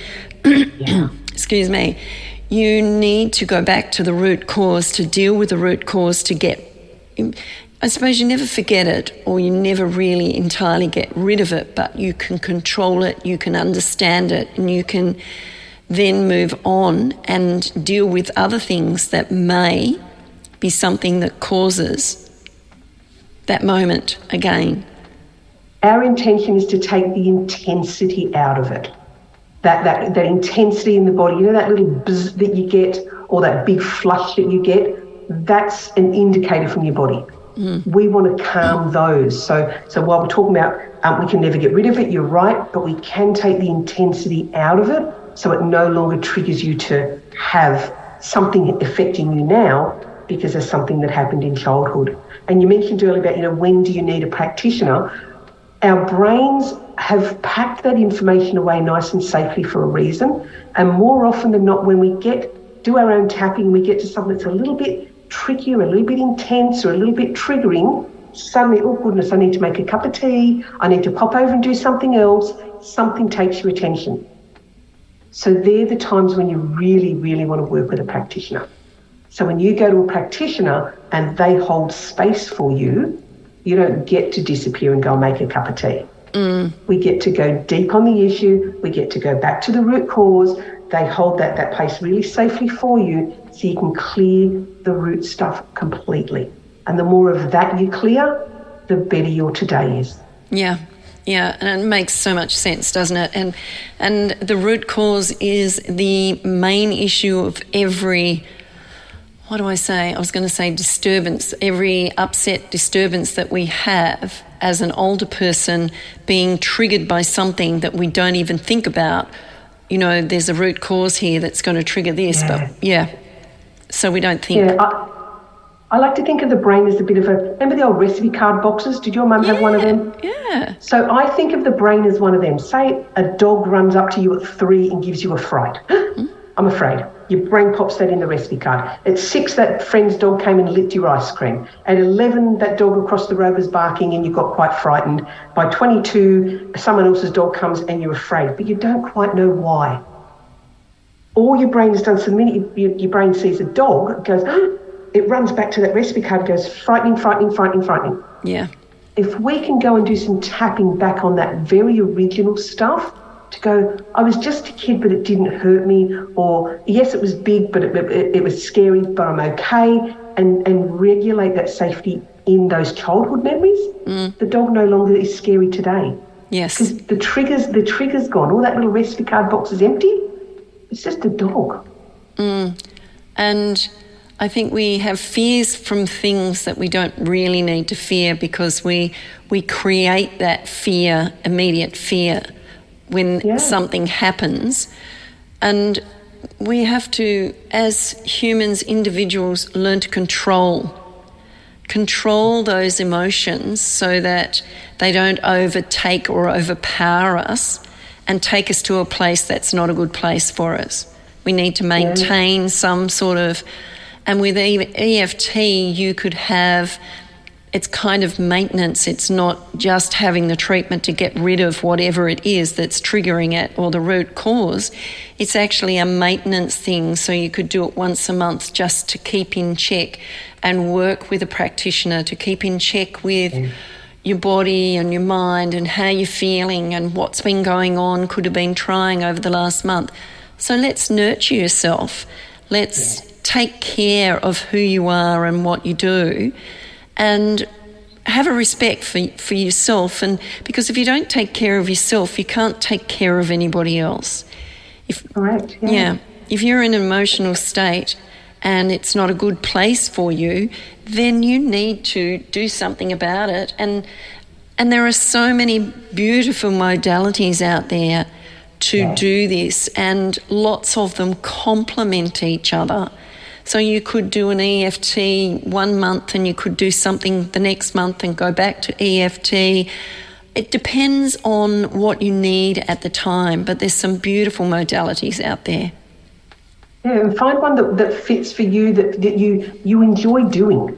excuse me, you need to go back to the root cause to deal with the root cause to get, I suppose you never forget it or you never really entirely get rid of it, but you can control it, you can understand it, and you can then move on and deal with other things that may be something that causes that moment again. Our intention is to take the intensity out of it. That intensity in the body, that little buzz that you get or that big flush that you get, that's an indicator from your body. We want to calm those. So while we're talking about we can never get rid of it, you're right, but we can take the intensity out of it so it no longer triggers you to have something affecting you now because of something that happened in childhood. And you mentioned earlier about, when do you need a practitioner? Our brains have packed that information away nice and safely for a reason. And more often than not, when we do our own tapping, we get to something that's a little bit trickier, a little bit intense, or a little bit triggering. Suddenly, oh goodness, I need to make a cup of tea. I need to pop over and do something else. Something takes your attention. So they're the times when you really, really want to work with a practitioner. So when you go to a practitioner and they hold space for you, you don't get to disappear and go and make a cup of tea. We get to go deep on the issue. We get to go back to the root cause. They hold that place really safely for you so you can clear the root stuff completely. And the more of that you clear, the better your today is. Yeah, and it makes so much sense, doesn't it? And the root cause is the main issue of every, what do I say? I was going to say disturbance, every upset disturbance that we have as an older person being triggered by something that we don't even think about. There's a root cause here that's going to trigger this, so we don't think. Yeah, I like to think of the brain as a bit of remember the old recipe card boxes? Did your mum have one of them? Yeah. So I think of the brain as one of them. Say a dog runs up to you at 3 and gives you a fright. I'm afraid. Your brain pops that in the recipe card. At 6, that friend's dog came and licked your ice cream. At 11, that dog across the road was barking and you got quite frightened. By 22, someone else's dog comes and you're afraid, but you don't quite know why. All your brain has done, so the minute your brain sees a dog, it goes, it runs back to that recipe card and goes, frightening. Yeah. If we can go and do some tapping back on that very original stuff, to go, I was just a kid, but it didn't hurt me, or yes, it was big, but it was scary, but I'm okay, and regulate that safety in those childhood memories, the dog no longer is scary today. Yes. Because the trigger's gone. All that little recipe card box is empty. It's just a dog. And I think we have fears from things that we don't really need to fear because we create that fear, immediate fear, when something happens. And we have to, as humans, individuals, learn to control those emotions so that they don't overtake or overpower us and take us to a place that's not a good place for us. We need to maintain some sort of, and with EFT you could have, it's kind of maintenance. It's not just having the treatment to get rid of whatever it is that's triggering it or the root cause. It's actually a maintenance thing. So you could do it once a month just to keep in check and work with a practitioner to keep in check with your body and your mind and how you're feeling and what's been going on, could have been trying over the last month. So let's nurture yourself. Let's take care of who you are and what you do, and have a respect for yourself. And because if you don't take care of yourself, you can't take care of anybody else. Correct. If you're in an emotional state and it's not a good place for you, then you need to do something about it. And there are so many beautiful modalities out there to do this, and lots of them complement each other. So you could do an EFT 1 month and you could do something the next month and go back to EFT. It depends on what you need at the time, but there's some beautiful modalities out there. Yeah, and find one that fits for you, that you enjoy doing.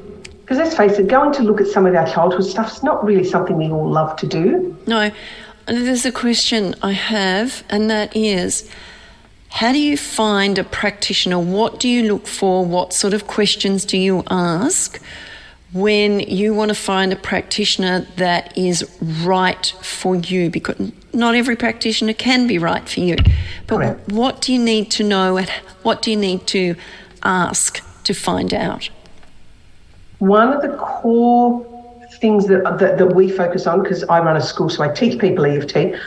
Because let's face it, going to look at some of our childhood stuff is not really something we all love to do. No, there's a question I have, and that is, how do you find a practitioner? What do you look for? What sort of questions do you ask when you want to find a practitioner that is right for you? Because not every practitioner can be right for you. But Correct. What do you need to know and what do you need to ask to find out? One of the core things that we focus on, because I run a school, so I teach people EFT,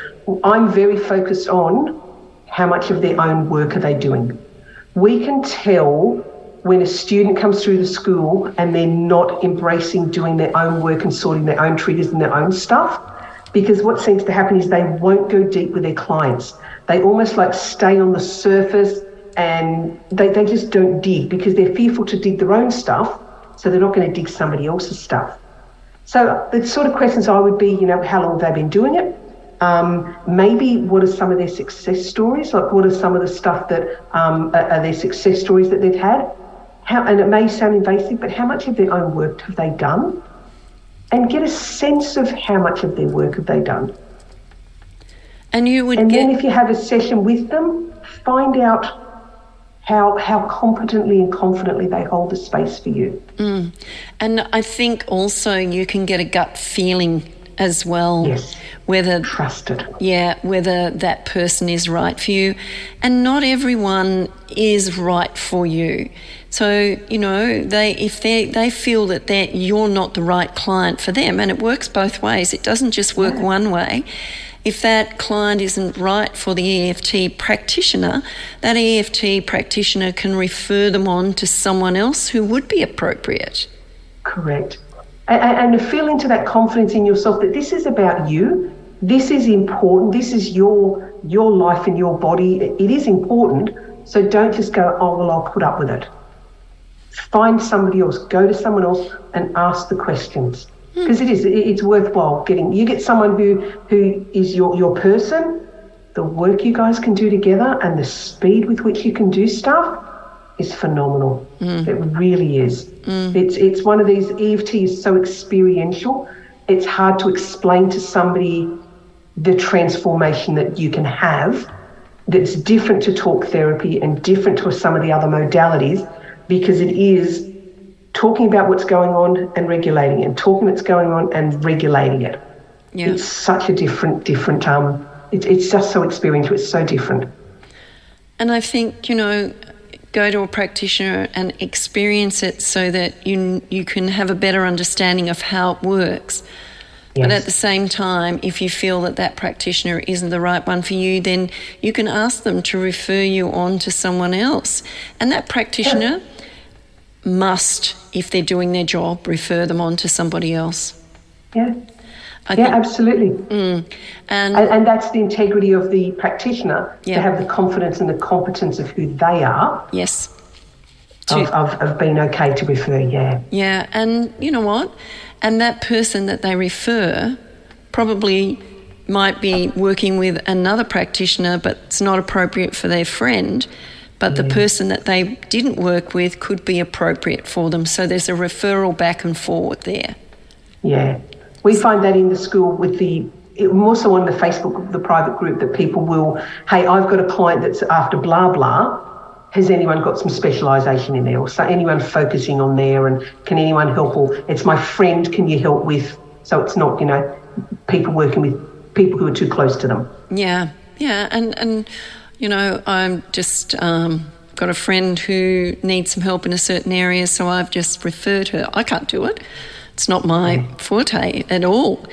I'm very focused on how much of their own work are they doing. We can tell when a student comes through the school and they're not embracing doing their own work and sorting their own triggers and their own stuff. because what seems to happen is they won't go deep with their clients. They almost like stay on the surface, and they just don't dig because they're fearful to dig their own stuff, so they're not going to dig somebody else's stuff. So the sort of questions I would be, how long have they been doing it? Maybe what are some of their success stories? Like what are some of the stuff that are their success stories that they've had? And it may sound invasive, but how much of their own work have they done? And get a sense of how much of their work have they done. And then if you have a session with them, find out how competently and confidently they hold the space for you. And I think also you can get a gut feeling as well. Yes. Whether trusted. Yeah, whether that person is right for you. And not everyone is right for you. So, if they feel that you're not the right client for them, and it works both ways. It doesn't just work one way. If that client isn't right for the EFT practitioner, that EFT practitioner can refer them on to someone else who would be appropriate. Correct. And to feel into that confidence in yourself that this is about you, this is important, this is your life and your body, it is important, so don't just go, oh, well, I'll put up with it. Find somebody else, go to someone else and ask the questions. Because it's worthwhile you get someone who is your person, the work you guys can do together and the speed with which you can do stuff is phenomenal. It really is. It's one of these, EFT is so experiential, it's hard to explain to somebody the transformation that you can have that's different to talk therapy and different to some of the other modalities, because it is talking about what's going on and regulating it, and talking what's going on and regulating it. Yeah. It's such a different, it's just so experiential, it's so different. And I think, go to a practitioner and experience it so that you can have a better understanding of how it works. Yes. But at the same time, if you feel that practitioner isn't the right one for you, then you can ask them to refer you on to someone else. And that practitioner must, if they're doing their job, refer them on to somebody else. Yeah. I think, absolutely. And that's the integrity of the practitioner, to have the confidence and the competence of who they are. Yes. Of being okay to refer, Yeah, and you know what? And that person that they refer probably might be working with another practitioner, but it's not appropriate for their friend. But the person that they didn't work with could be appropriate for them. So there's a referral back and forward there. Yeah. We find that in the school with more so on the Facebook, the private group, that people will, hey, I've got a client that's after blah, blah. Has anyone got some specialisation in there? Or so anyone focusing on there, and can anyone help? Or it's my friend, can you help with? So it's not, people working with people who are too close to them. Yeah. And I'm just got a friend who needs some help in a certain area, so I've just referred her. I can't do it. It's not my forte at all.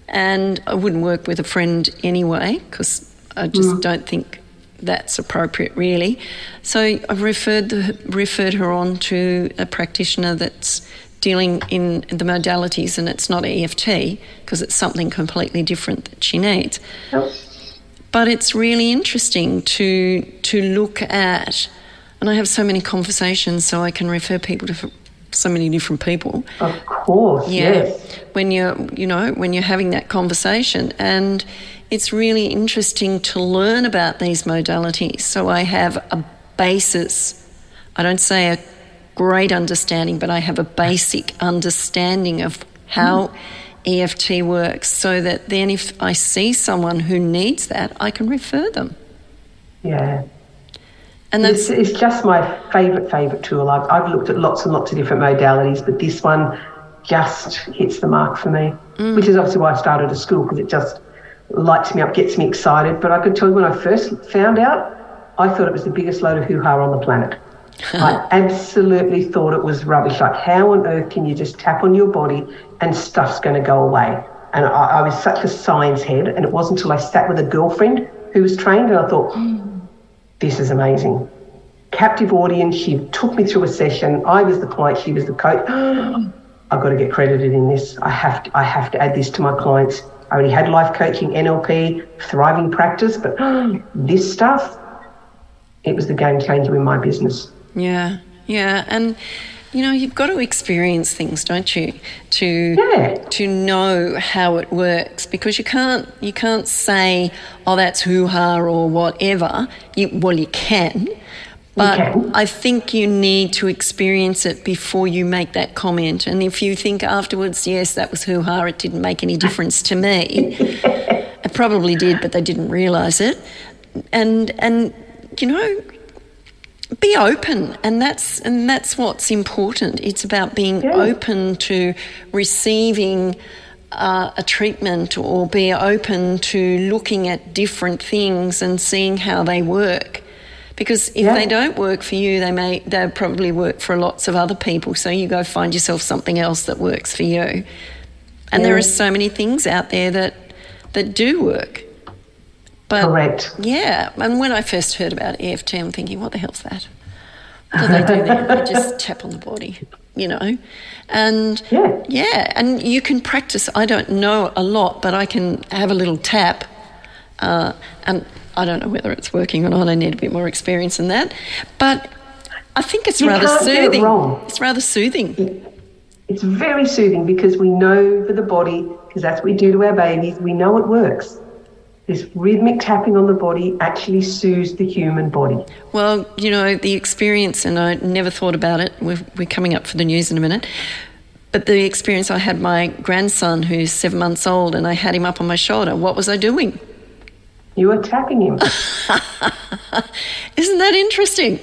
And I wouldn't work with a friend anyway, because I just don't think that's appropriate, really. So I've referred her on to a practitioner that's dealing in the modalities, and it's not EFT, because it's something completely different that she needs. Yep. But it's really interesting to look at, and I have so many conversations, so I can refer people to so many different people. Of course, yes. When you're having that conversation, and it's really interesting to learn about these modalities. So I have a basis. I don't say a great understanding, but I have a basic understanding of how EFT works, so that then if I see someone who needs that, I can refer them. Yeah. And it's just my favourite tool. I've looked at lots and lots of different modalities, but this one just hits the mark for me, which is obviously why I started a school, because it just lights me up, gets me excited. But I could tell you, when I first found out, I thought it was the biggest load of hoo-ha on the planet. I absolutely thought it was rubbish. Like, how on earth can you just tap on your body and stuff's going to go away? And I was such a science head, and it wasn't until I sat with a girlfriend who was trained and I thought, this is amazing. Captive audience, she took me through a session. I was the client, she was the coach. I've got to get credited in this. I have to add this to my clients. I already had life coaching, NLP, thriving practice, but this stuff, it was the game changer in my business. Yeah. And, you've got to experience things, don't you, to know how it works, because you can't say, oh, that's hoo-ha or whatever. You can, but I think you need to experience it before you make that comment. And if you think afterwards, yes, that was hoo-ha, it didn't make any difference to me, it probably did, but they didn't realise it. And be open, and that's what's important. It's about being open to receiving a treatment, or be open to looking at different things and seeing how they work. Because if they don't work for you, they'll probably work for lots of other people. So you go find yourself something else that works for you. And there are so many things out there that do work. But, correct. Yeah, and when I first heard about EFT, I'm thinking, what the hell's that? What do they do there? They just tap on the body, And and you can practice. I don't know a lot, but I can have a little tap, and I don't know whether it's working or not. I need a bit more experience in that. But I think it's rather soothing. Get it wrong. It's rather soothing. It's very soothing, because we know for the body, because that's what we do to our babies, we know it works. This rhythmic tapping on the body actually soothes the human body. Well, the experience, and I never thought about it, we're coming up for the news in a minute, but the experience, I had my grandson who's 7 months old, and I had him up on my shoulder. What was I doing? You were tapping him. Isn't that interesting?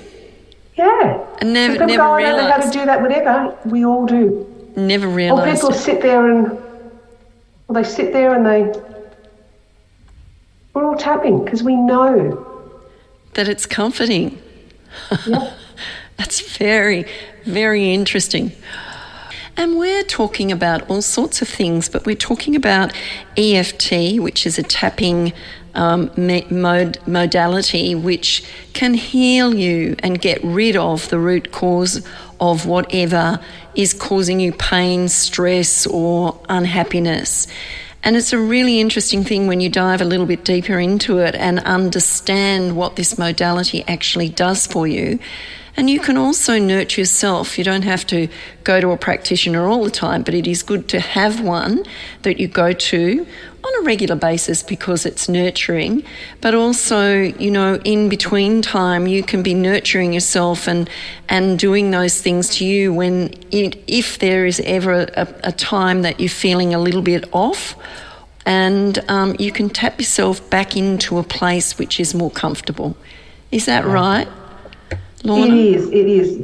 Yeah. I never realised. I don't know how to do that, whatever. We all do. Never realised. Or people sit there and we're all tapping because we know that it's comforting. Yeah. That's very, very interesting. And we're talking about all sorts of things, but we're talking about EFT, which is a tapping modality which can heal you and get rid of the root cause of whatever is causing you pain, stress, or unhappiness. And it's a really interesting thing when you dive a little bit deeper into it and understand what this modality actually does for you. And you can also nurture yourself. You don't have to go to a practitioner all the time, but it is good to have one that you go to on a regular basis because it's nurturing. But also, in between time, you can be nurturing yourself and doing those things to you if there is ever a time that you're feeling a little bit off, and you can tap yourself back into a place which is more comfortable. Is that right, Lorna? It is.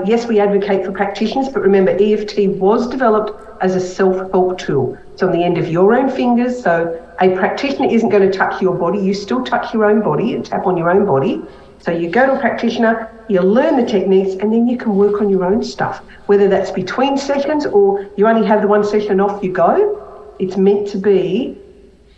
Yes, we advocate for practitioners, but remember, EFT was developed as a self-help tool. It's on the end of your own fingers, so a practitioner isn't going to touch your body. You still touch your own body and tap on your own body. So you go to a practitioner, you learn the techniques, and then you can work on your own stuff, whether that's between sessions or you only have the one session, off you go. It's meant to be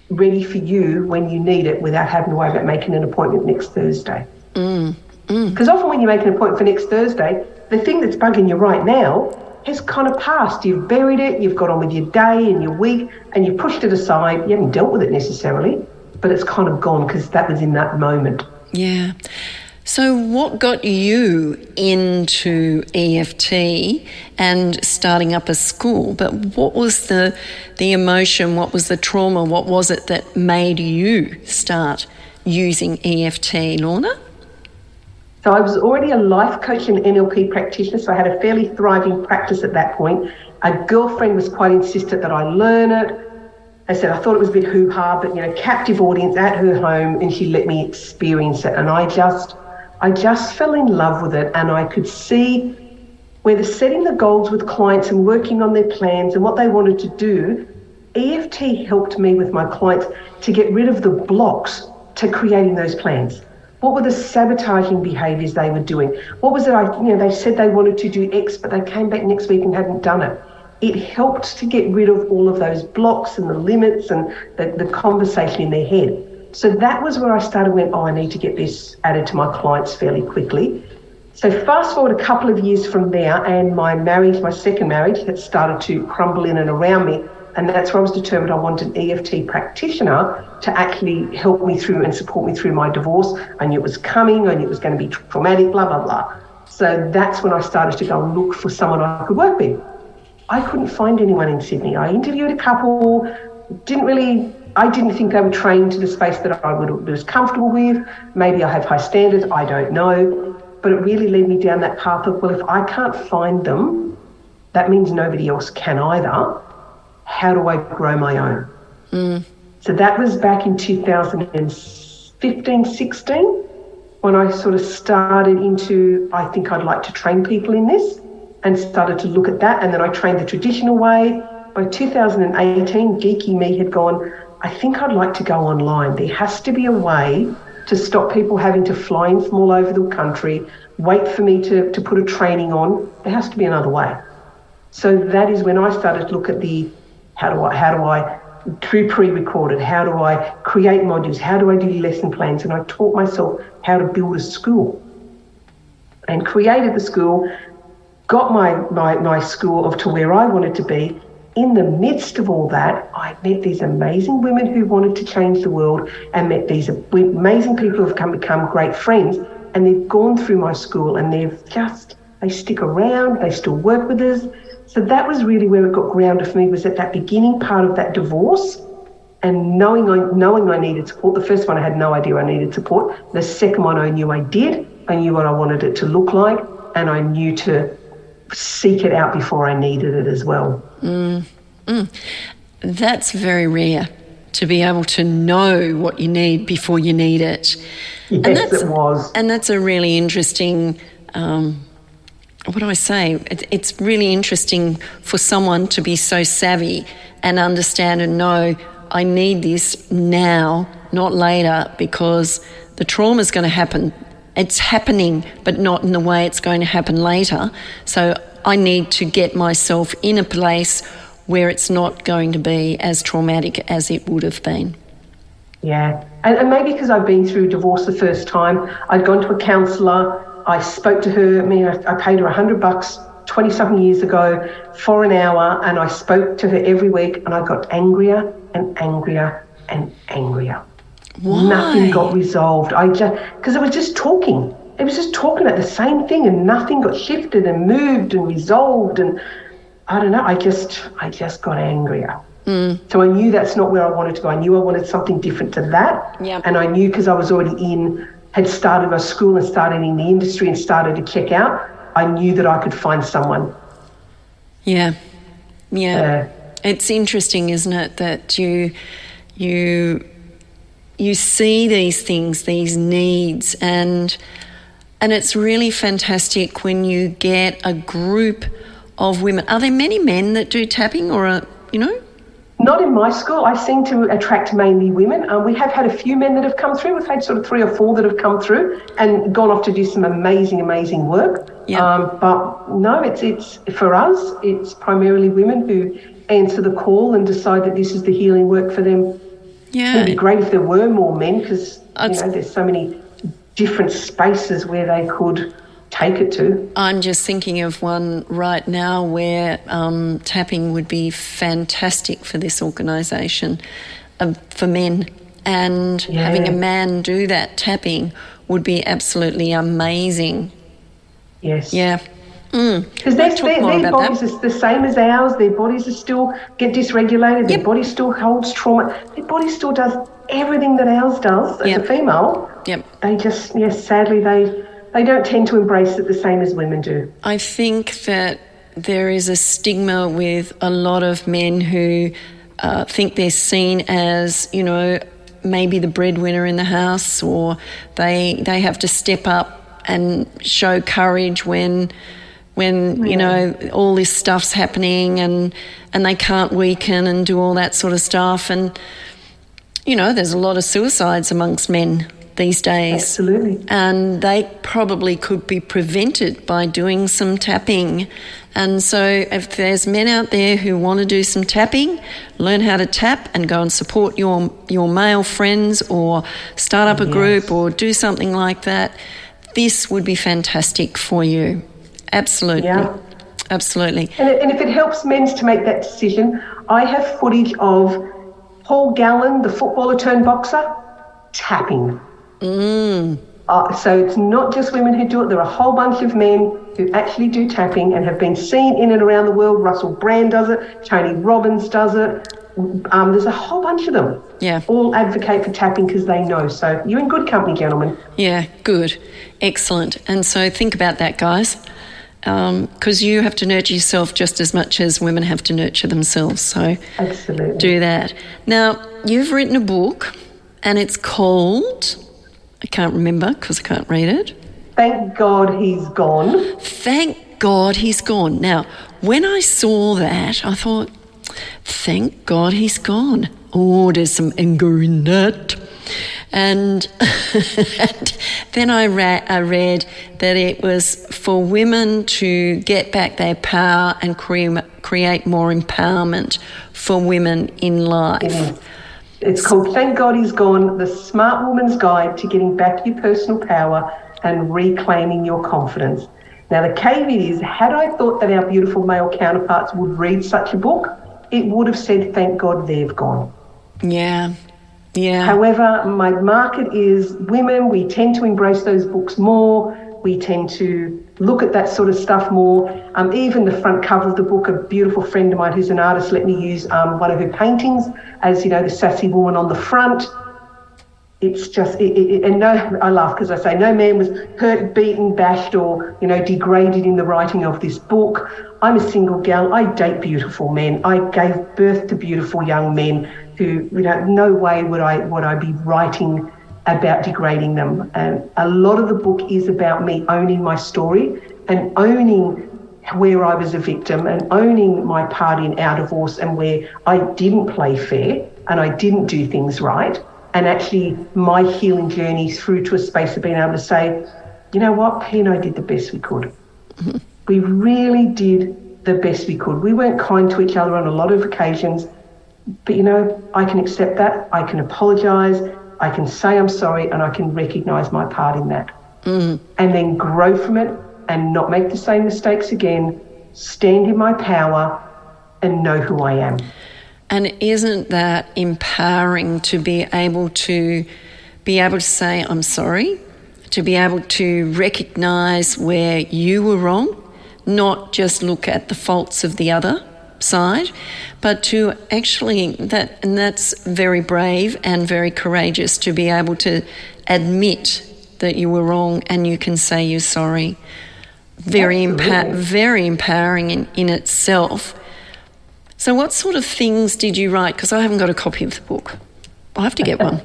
ready for you when you need it without having to worry about making an appointment next Thursday. Because often when you make an appointment for next Thursday, the thing that's bugging you right now has kind of passed. You've buried it, you've got on with your day and your week, and you pushed it aside. You haven't dealt with it necessarily, but it's kind of gone because that was in that moment. Yeah. So what got you into EFT and starting up a school? But what was the emotion, what was the trauma, what was it that made you start using EFT, Lorna? So I was already a life coach and NLP practitioner, so I had a fairly thriving practice at that point. A girlfriend was quite insistent that I learn it. I said I thought it was a bit hoo-ha, but captive audience at her home, and she let me experience it. And I just fell in love with it, and I could see whether setting the goals with clients and working on their plans and what they wanted to do, EFT helped me with my clients to get rid of the blocks to creating those plans. What were the sabotaging behaviours they were doing? What was it? They said they wanted to do X, but they came back next week and hadn't done it. It helped to get rid of all of those blocks and the limits and the conversation in their head. So that was where I started I need to get this added to my clients fairly quickly. So fast forward a couple of years from there, and my second marriage, had started to crumble in and around me. And that's where I was determined I wanted an EFT practitioner to actually help me through and support me through my divorce. I knew it was coming, I knew it was going to be traumatic, blah, blah, blah. So that's when I started to go and look for someone I could work with. I couldn't find anyone in Sydney. I interviewed a couple, I didn't think they were trained to the space that I was comfortable with. Maybe I have high standards, I don't know. But it really led me down that path of, well, if I can't find them, that means nobody else can either. How do I grow my own? So that was back in 2015, 16, when I sort of started into, I think I'd like to train people in this, and started to look at that. And then I trained the traditional way. By 2018, geeky me had gone, I think I'd like to go online. There has to be a way to stop people having to fly in from all over the country, wait for me to put a training on. There has to be another way. So that is when I started to look at the how do I do pre-recorded, how do I create modules, how do I do lesson plans, and I taught myself how to build a school and created the school, got my school to where I wanted to be. In the midst of all that, I met these amazing women who wanted to change the world, and met these amazing people who have become great friends, and they've gone through my school and they stick around, they still work with us. So that was really where it got grounded for me, was at that beginning part of that divorce, and knowing I needed support. The first one I had no idea I needed support. The second one I knew I did. I knew what I wanted it to look like, and I knew to seek it out before I needed it as well. That's very rare, to be able to know what you need before you need it. Yes, it was. And that's a really interesting, what do I say? It's really interesting for someone to be so savvy and understand and know, I need this now, not later, because the trauma is going to happen. It's happening, but not in the way it's going to happen later. So I need to get myself in a place where it's not going to be as traumatic as it would have been. Yeah, and maybe because I've been through divorce the first time, I'd gone to a counsellor, I spoke to her, I paid her $100 20-something years ago for an hour, and I spoke to her every week, and I got angrier and angrier and angrier. Why? Nothing got resolved. Because it was just talking. It was just talking about the same thing, and nothing got shifted and moved and resolved, and I don't know, I just got angrier. So I knew that's not where I wanted to go. I knew I wanted something different to that. Yep. And I knew, because I was already had started my school and started in the industry and started to check out, I knew that I could find someone. Yeah. It's interesting, isn't it, that you see these things, these needs, and it's really fantastic when you get a group of women. Are there many men that do tapping, or Not in my school. I seem to attract mainly women. We have had a few men that have come through. We've had sort of 3 or 4 that have come through and gone off to do some amazing work. Yeah. But no, it's for us, it's primarily women who answer the call and decide that this is the healing work for them. Yeah. It'd be great if there were more men, because there's so many different spaces where they could take it to. I'm just thinking of one right now where tapping would be fantastic for this organisation, for men, and having a man do that tapping would be absolutely amazing. Yes. Yeah. Because their bodies are the same as ours. Their bodies still get dysregulated. Their body still holds trauma. Their body still does everything that ours does as a female. Yep. They just, sadly, they don't tend to embrace it the same as women do. I think that there is a stigma with a lot of men who think they're seen as, maybe the breadwinner in the house, or they have to step up and show courage when all this stuff's happening, and they can't weaken and do all that sort of stuff. And, there's a lot of suicides amongst men these days. Absolutely. And they probably could be prevented by doing some tapping. And so if there's men out there who want to do some tapping, learn how to tap and go and support your male friends, or start up a group or do something like that, this would be fantastic for you. Absolutely. Yeah. Absolutely. And if it helps men to make that decision, I have footage of Paul Gallen, the footballer turned boxer, tapping. So it's not just women who do it. There are a whole bunch of men who actually do tapping and have been seen in and around the world. Russell Brand does it. Tony Robbins does it. There's a whole bunch of them. Yeah. All advocate for tapping because they know. So you're in good company, gentlemen. Yeah, good. Excellent. And so think about that, guys, because you have to nurture yourself just as much as women have to nurture themselves. So absolutely do that. Now, you've written a book and it's called, I can't remember because I can't read it. Thank God He's Gone. Thank God He's Gone. Now, when I saw that, I thought, thank God He's gone. Oh, there's some anger in that. And, and then I read that it was for women to get back their power and create more empowerment for women in life. It's called Thank God He's Gone, The Smart Woman's Guide to Getting Back Your Personal Power and Reclaiming Your Confidence. Now, the caveat is, had I thought that our beautiful male counterparts would read such a book, it would have said, thank God they've gone. Yeah, yeah. However, my market is women. We tend to embrace those books more. We tend to look at that sort of stuff more. Even the front cover of the book, a beautiful friend of mine who's an artist let me use one of her paintings as, the sassy woman on the front. It's just, and no, I laugh because I say no man was hurt, beaten, bashed or, degraded in the writing of this book. I'm a single gal. I date beautiful men. I gave birth to beautiful young men who, no way would I be writing about degrading them. And a lot of the book is about me owning my story and owning where I was a victim and owning my part in our divorce and where I didn't play fair and I didn't do things right. And actually my healing journey through to a space of being able to say, you know what, P and I did the best we could. Mm-hmm. We really did the best we could. We weren't kind to each other on a lot of occasions, but I can accept that. I can apologise. I can say I'm sorry and I can recognise my part in that. And then grow from it and not make the same mistakes again, stand in my power and know who I am. And isn't that empowering to be able to say, I'm sorry, to be able to recognise where you were wrong, not just look at the faults of the other side, but to actually, and that's very brave and very courageous to be able to admit that you were wrong and you can say you're sorry. Very empowering in itself. So what sort of things did you write? Because I haven't got a copy of the book. I'll have to get one.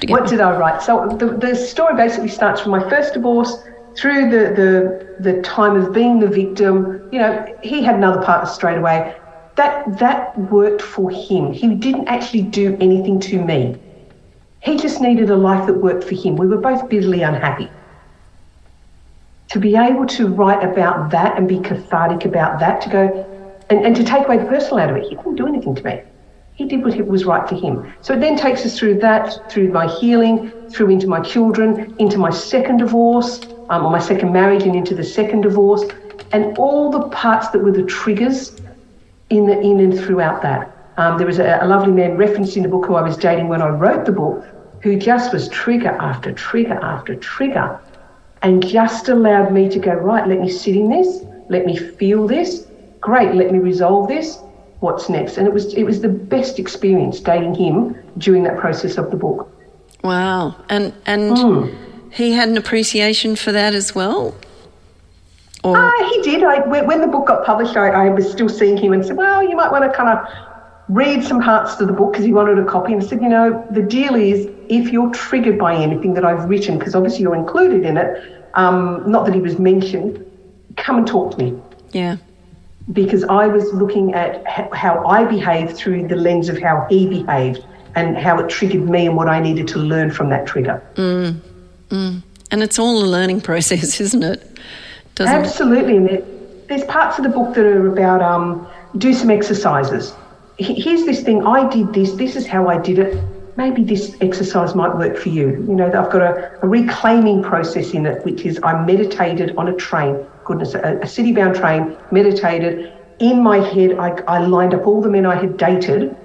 What did I write? So the story basically starts from my first divorce through the time of being the victim. He had another partner straight away. That worked for him. He didn't actually do anything to me. He just needed a life that worked for him. We were both bitterly unhappy. To be able to write about that and be cathartic about that, to go and to take away the personal out of it. He didn't do anything to me. He did what was right for him. So it then takes us through that, through my healing, through into my children, into my second divorce, or my second marriage and into the second divorce, and all the parts that were the triggers in and throughout that. There was a lovely man referenced in the book who I was dating when I wrote the book, who just was trigger after trigger after trigger, and just allowed me to go, right, let me sit in this, let me feel this, great, let me resolve this, what's next? And it was the best experience dating him during that process of the book. Wow. And he had an appreciation for that as well? He did. When the book got published, I was still seeing him and said, well, you might want to kind of read some parts to the book because he wanted a copy. And I said, the deal is if you're triggered by anything that I've written, because obviously you're included in it, not that he was mentioned, come and talk to me. Yeah. Because I was looking at how I behaved through the lens of how he behaved and how it triggered me and what I needed to learn from that trigger. And it's all a learning process, isn't it? Absolutely. And there's parts of the book that are about do some exercises. Here's this thing, I did this is how I did it. Maybe this exercise might work for you. I've got a reclaiming process in it, which is I meditated on a train. Goodness, a city-bound train, meditated, in my head, I lined up all the men I had dated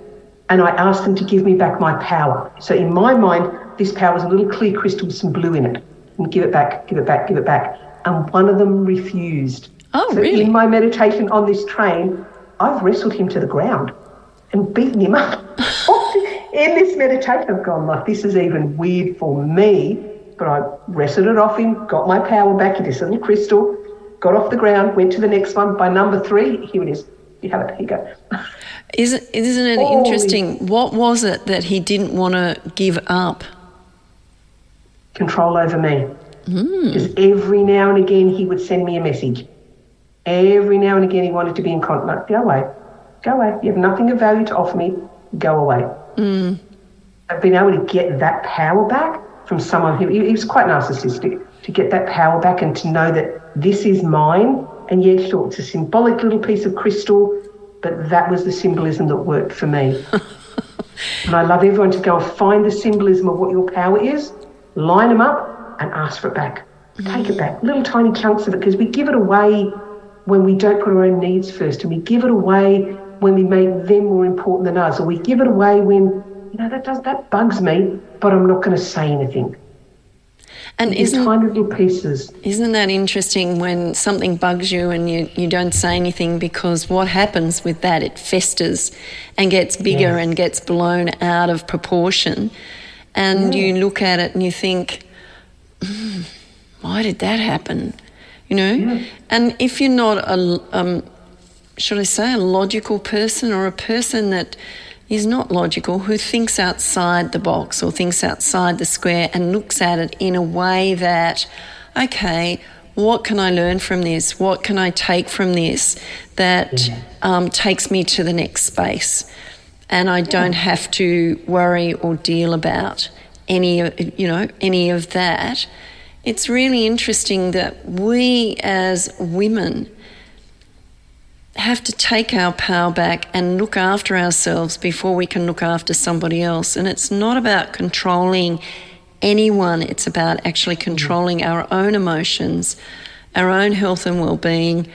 and I asked them to give me back my power. So in my mind, this power was a little clear crystal with some blue in it. And give it back, give it back, give it back. And one of them refused. Oh, so really? In my meditation on this train, I've wrestled him to the ground and beaten him up. In this meditation, I've gone, like, this is even weird for me, but I wrestled it off him, got my power back in this little crystal, got off the ground, went to the next one. By number 3, here it is. You have it. Here you go. Isn't it interesting? What was it that he didn't want to give up? Control over me. Because every now and again he would send me a message. Every now and again he wanted to be in contact. Go away. Go away. You have nothing of value to offer me. Go away. I've been able to get that power back from someone who, he was quite narcissistic, to get that power back and to know that this is mine. And yeah, sure, it's a symbolic little piece of crystal, but that was the symbolism that worked for me. And I love everyone to go and find the symbolism of what your power is, line them up and ask for it back. Take it back, little tiny chunks of it, because we give it away when we don't put our own needs first, and we give it away when we make them more important than us, or we give it away when, that bugs me, but I'm not going to say anything. And tiny little pieces. Isn't that interesting when something bugs you and you don't say anything, because what happens with that, it festers and gets bigger and gets blown out of proportion. And you look at it and you think, why did that happen? And if you're not should I say, a logical person, or a person that is not logical, who thinks outside the box or thinks outside the square and looks at it in a way that, okay, what can I learn from this? What can I take from this that takes me to the next space? And I don't have to worry or deal about any of that. It's really interesting that we as women have to take our power back and look after ourselves before we can look after somebody else. And it's not about controlling anyone. It's about actually controlling our own emotions, our own health and well-being,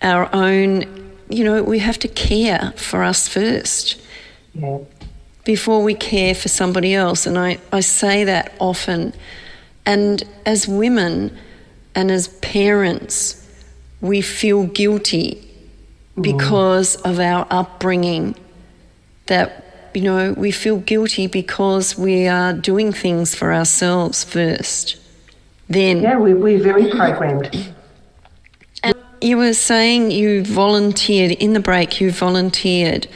our own, we have to care for us first before we care for somebody else. And I say that often. And as women and as parents, we feel guilty because of our upbringing, that, we feel guilty because we are doing things for ourselves first. Then we're very programmed. And you were saying you volunteered, in the break you volunteered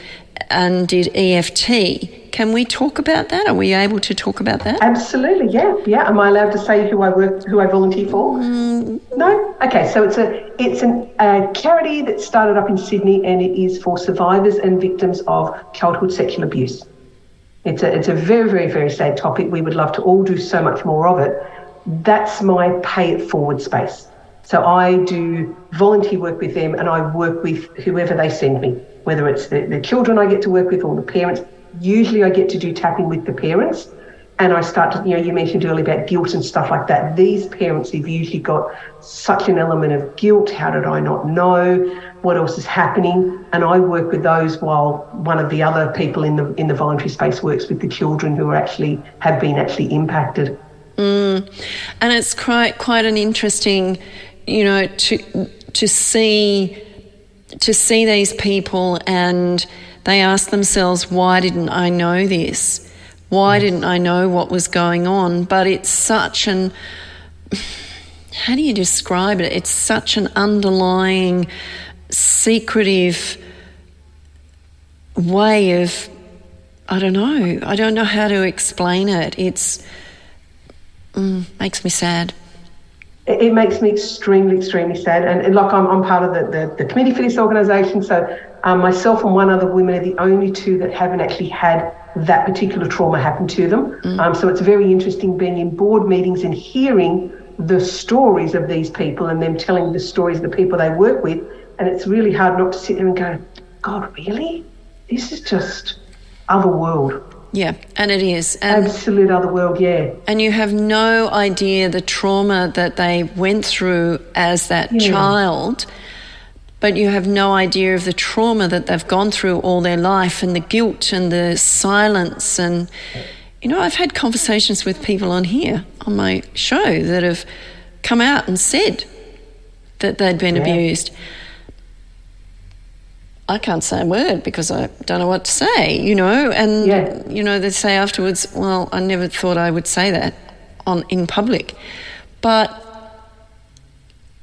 and did EFT. Can we talk about that? Are we able to talk about that? Absolutely, yeah. Am I allowed to say who I volunteer for? No? Okay, so it's a charity that started up in Sydney, and it is for survivors and victims of childhood sexual abuse. It's a very, very, very sad topic. We would love to all do so much more of it. That's my pay it forward space. So I do volunteer work with them, and I work with whoever they send me, whether it's the children I get to work with or the parents. Usually I get to do tapping with the parents, and I start to, you mentioned earlier about guilt and stuff like that. These parents have usually got such an element of guilt. How did I not know? What else is happening? And I work with those while one of the other people in the voluntary space works with the children who have been impacted. And it's quite an interesting, to see these people, and they ask themselves, why didn't I know this? Why didn't I know what was going on? But it's such an, how do you describe it? It's such an underlying, secretive way of, I don't know how to explain it. It's, makes me sad. It makes me extremely, extremely sad. And like I'm part of the committee for this organisation, so myself and one other woman are the only two that haven't actually had that particular trauma happen to them. So it's very interesting being in board meetings and hearing the stories of these people and them telling the stories of the people they work with. And it's really hard not to sit there and go, God, really? This is just otherworld. Yeah, and it is. Absolute otherworld, yeah. And you have no idea the trauma that they went through as that child, but you have no idea of the trauma that they've gone through all their life and the guilt and the silence. And, I've had conversations with people on here, on my show, that have come out and said that they'd been abused. I can't say a word because I don't know what to say, and, they say afterwards, well, I never thought I would say that in public. But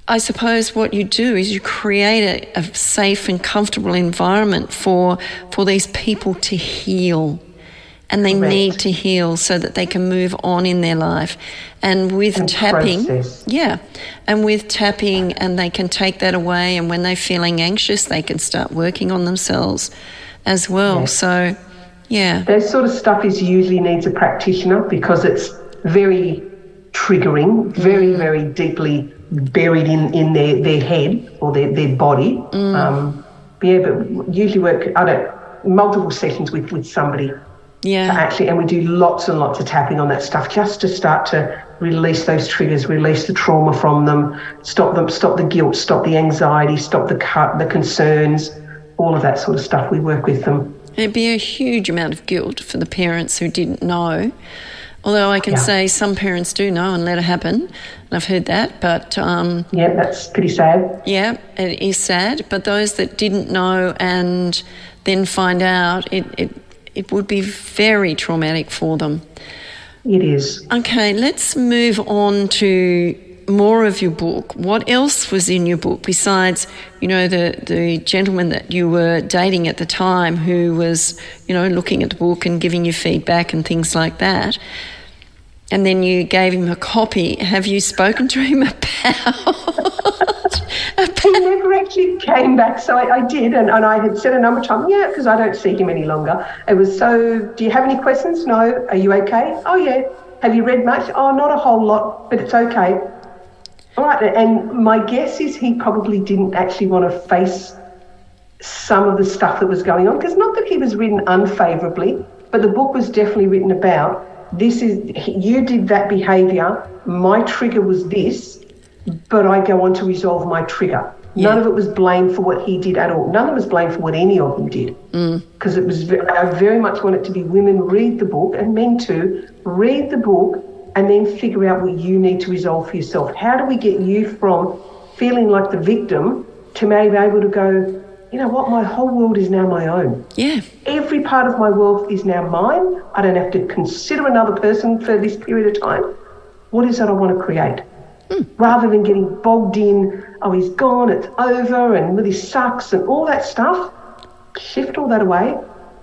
I suppose what you do is you create a safe and comfortable environment for these people to heal. And they need to heal so that they can move on in their life. And with tapping, and they can take that away, and when they're feeling anxious, they can start working on themselves as well. Yes. So, that sort of stuff usually needs a practitioner because it's very triggering, very, very deeply buried in their head or their body. But usually work multiple sessions with somebody. And we do lots and lots of tapping on that stuff just to start to release those triggers, release the trauma from them, stop the guilt, stop the anxiety, stop the concerns, all of that sort of stuff. We work with them. It'd be a huge amount of guilt for the parents who didn't know. Although I can say some parents do know and let it happen. And I've heard that, but... that's pretty sad. Yeah, it is sad. But those that didn't know and then find out, it would be very traumatic for them. It is. Okay, let's move on to more of your book. What else was in your book besides, the gentleman that you were dating at the time who was, looking at the book and giving you feedback and things like that? And then you gave him a copy. Have you spoken to him about... He never actually came back, so I did, and I had said a number of times, because I don't see him any longer. It was, so, do you have any questions? No. Are you okay? Oh, yeah. Have you read much? Oh, not a whole lot, but it's okay. All right, and my guess is he probably didn't actually want to face some of the stuff that was going on, because not that he was written unfavourably, but the book was definitely written about, you did that behaviour, my trigger was this, but I go on to resolve my trigger. None of it was blamed for what he did at all. None of it was blamed for what any of them did. Because I very much want it to be women read the book, and men too, read the book and then figure out what you need to resolve for yourself. How do we get you from feeling like the victim to maybe able to go, you know what, my whole world is now my own. Yeah. Every part of my world is now mine. I don't have to consider another person for this period of time. What is it I want to create? Rather than getting bogged in, oh, he's gone, it's over, and this sucks, and all that stuff, shift all that away.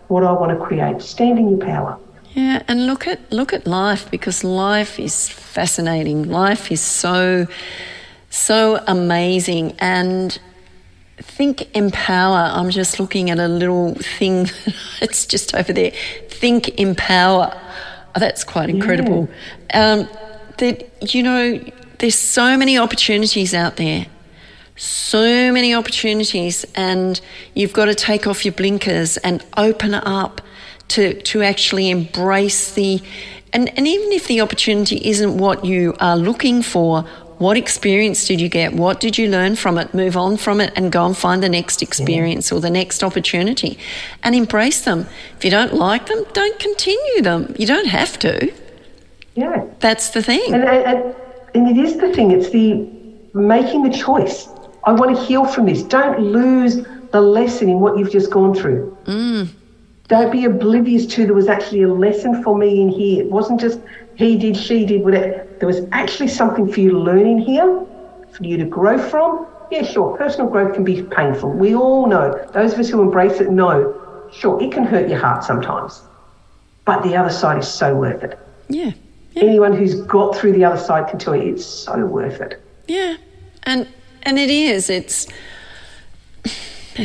What do I want to create? Stand in your power. Yeah, and look at life, because life is fascinating. Life is so amazing. And think empower. I'm just looking at a little thing. It's just over there. Think empower. Oh, that's quite incredible. There's so many opportunities out there. So many opportunities, and you've got to take off your blinkers and open up to actually embrace and even if the opportunity isn't what you are looking for, what experience did you get? What did you learn from it? Move on from it and go and find the next experience or the next opportunity and embrace them. If you don't like them, don't continue them. You don't have to. Yeah. That's the thing. And it is the thing. It's the making the choice. I want to heal from this. Don't lose the lesson in what you've just gone through. Don't be oblivious to there was actually a lesson for me in here. It wasn't just he did, she did, whatever. There was actually something for you to learn in here, for you to grow from. Yeah, sure, personal growth can be painful. We all know. Those of us who embrace it know, sure, it can hurt your heart sometimes. But the other side is so worth it. Yeah. Anyone who's got through the other side can tell you it's so worth it. Yeah, and it is. There's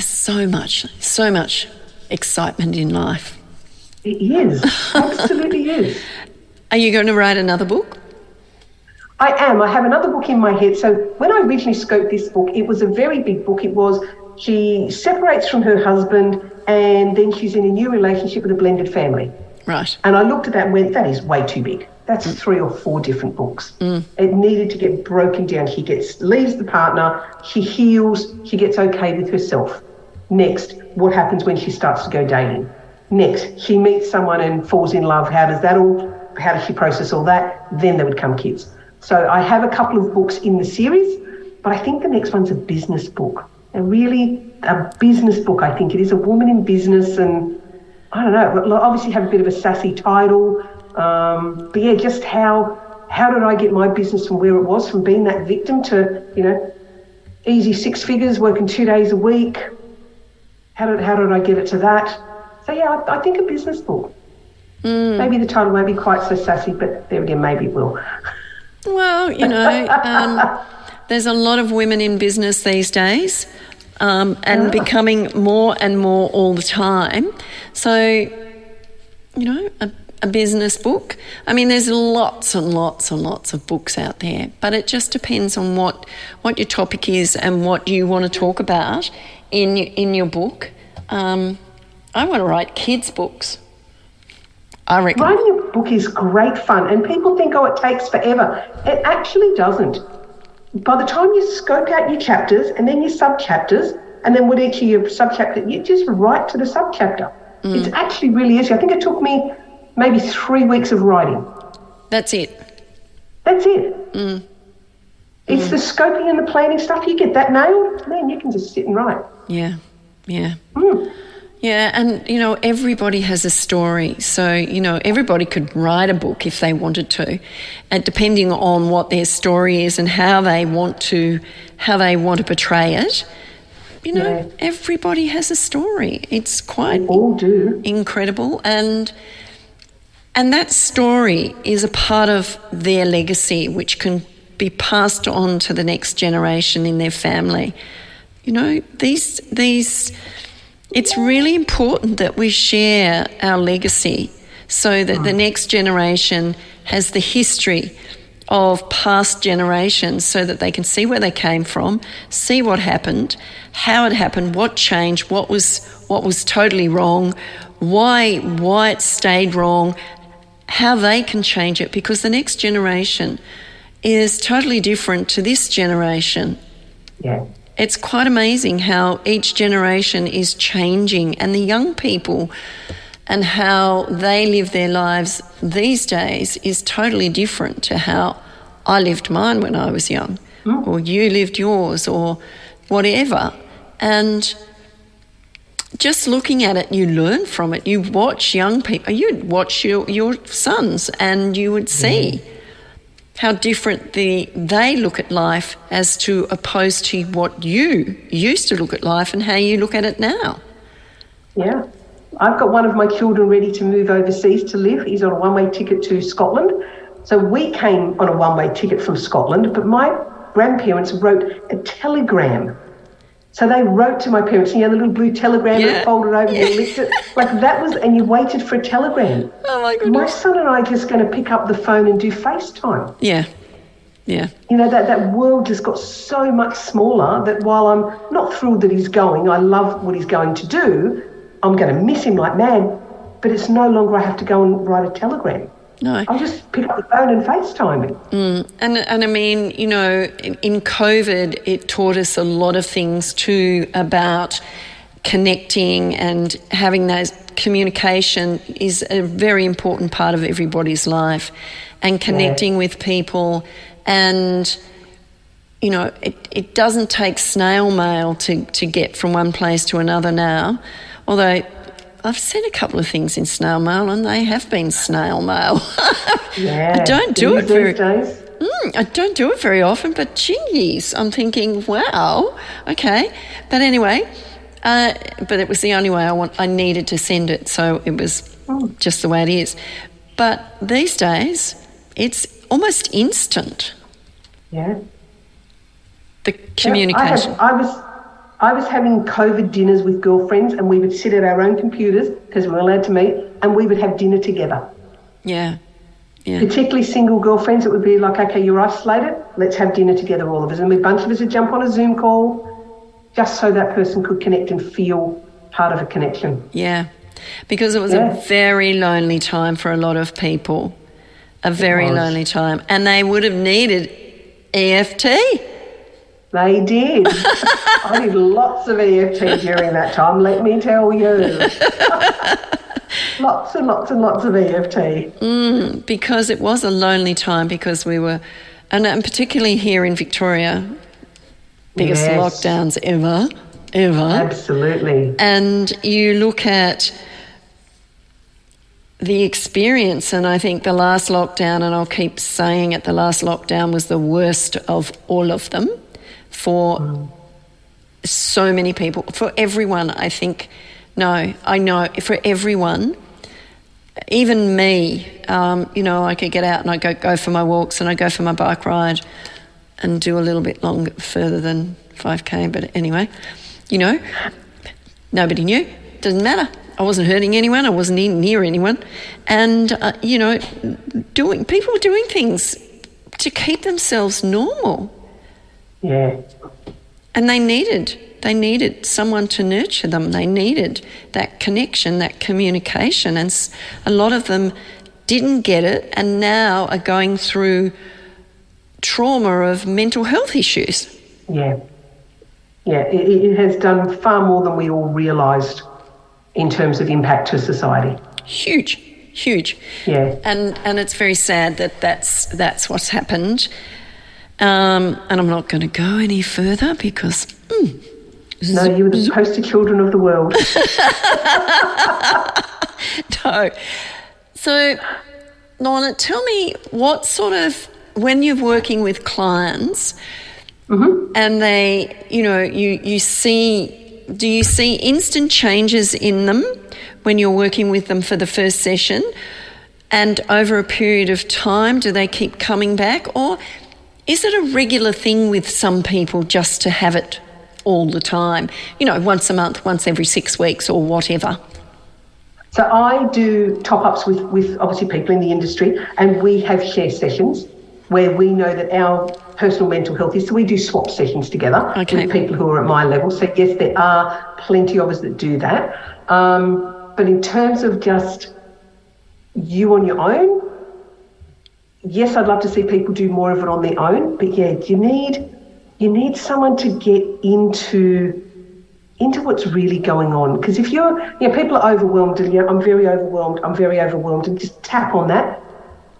so much excitement in life. It is, absolutely is. Are you going to write another book? I am. I have another book in my head. So when I originally scoped this book, it was a very big book. She separates from her husband and then she's in a new relationship with a blended family. Right. And I looked at that and went, that is way too big. That's 3 or 4 different books. It needed to get broken down. She leaves the partner, she heals, she gets okay with herself. Next, what happens when she starts to go dating? Next, she meets someone and falls in love. How does she process all that? Then there would come kids. So I have a couple of books in the series, but I think the next one's a business book. A business book, I think it is. A woman in business, and I don't know, it'll obviously have a bit of a sassy title. But yeah, just how did I get my business from where it was, from being that victim to, easy 6 figures, working 2 days a week. How did I get it to that? So yeah, I think a business book. Maybe the title won't be quite so sassy, but there again, maybe it will. Well, there's a lot of women in business these days, and becoming more and more all the time. So, a business book. I mean, there's lots and lots and lots of books out there, but it just depends on what your topic is and what you want to talk about in your book. I want to write kids' books, I reckon. Writing a book is great fun, and people think, it takes forever. It actually doesn't. By the time you scope out your chapters and then your sub-chapters, and then with each of your sub-chapters, you just write to the sub-chapter. It's actually really easy. I think it took me maybe 3 weeks of writing. That's it. It's the scoping and the planning stuff. You get that nailed, man, you can just sit and write. Yeah. Yeah, and, everybody has a story. So, everybody could write a book if they wanted to, and depending on what their story is and how they want to portray it. Everybody has a story. It's quite incredible. And that story is a part of their legacy, which can be passed on to the next generation in their family. It's really important that we share our legacy so that the next generation has the history of past generations, so that they can see where they came from, see what happened, how it happened, what changed, what was totally wrong, why it stayed wrong, how they can change it, because the next generation is totally different to this generation. Yeah. It's quite amazing how each generation is changing, and the young people and how they live their lives these days is totally different to how I lived mine when I was young, or you lived yours, or whatever. And just looking at it, you learn from it. You watch young people, you'd watch your sons, and you would see how different they look at life as to opposed to what you used to look at life and how you look at it now. Yeah. I've got one of my children ready to move overseas to live. He's on a one-way ticket to Scotland. So we came on a one-way ticket from Scotland, but my grandparents wrote a telegram. So they wrote to my parents, the little blue telegram that folded over and licked it. Like that was, and you waited for a telegram. Oh my goodness. My son and I are just going to pick up the phone and do FaceTime. Yeah. That world just got so much smaller that while I'm not thrilled that he's going, I love what he's going to do, I'm going to miss him like mad, but it's no longer I have to go and write a telegram. No. I'll just pick up the phone and FaceTime him. And I mean, in COVID, it taught us a lot of things too about connecting, and having those communication is a very important part of everybody's life, and connecting with people. And, it doesn't take snail mail to get from one place to another now, although I've seen a couple of things in snail mail, and they have been snail mail. I don't do it very often, but geez, I'm thinking, wow, okay. But anyway, but it was the only way I needed to send it, so it was just the way it is. But these days, it's almost instant. Yeah. The communication. I was having COVID dinners with girlfriends, and we would sit at our own computers because we were allowed to meet, and we would have dinner together. Yeah. Particularly single girlfriends, it would be like, okay, you're isolated, let's have dinner together, all of us. And a bunch of us would jump on a Zoom call just so that person could connect and feel part of a connection. Yeah, because it was a very lonely time for a lot of people. a very lonely time. And they would have needed EFT. They did. I did lots of EFT during that time, let me tell you. Lots and lots and lots of EFT. Because it was a lonely time, because we were, and particularly here in Victoria, biggest lockdowns ever. Absolutely. And you look at the experience, and I think the last lockdown, and I'll keep saying it, the last lockdown was the worst of all of them for so many people, for everyone, I think. No, I know, for everyone, even me, I could get out and I go for my walks and I go for my bike ride and do a little bit longer, further than 5K, but anyway, nobody knew, doesn't matter. I wasn't hurting anyone, I wasn't even near anyone, and, people were doing things to keep themselves normal. Yeah. And they needed someone to nurture them. They needed that connection, that communication. And a lot of them didn't get it and now are going through trauma of mental health issues. Yeah. Yeah, it has done far more than we all realised in terms of impact to society. Huge. Yeah. And it's very sad that that's what's happened. And I'm not going to go any further because... No, you were the poster children of the world. No. So, Lorna, tell me what sort of, when you're working with clients and they, you see, do you see instant changes in them when you're working with them for the first session? And over a period of time, do they keep coming back? Or is it a regular thing with some people just to have it all the time, once a month, once every 6 weeks or whatever? So I do top-ups with obviously people in the industry, and we have share sessions where we know that our personal mental health is, so we do swap sessions together with people who are at my level. So yes, there are plenty of us that do that. But in terms of just you on your own, yes, I'd love to see people do more of it on their own, but yeah, you need someone to get into what's really going on. Because if people are overwhelmed and I'm very overwhelmed, and just tap on that,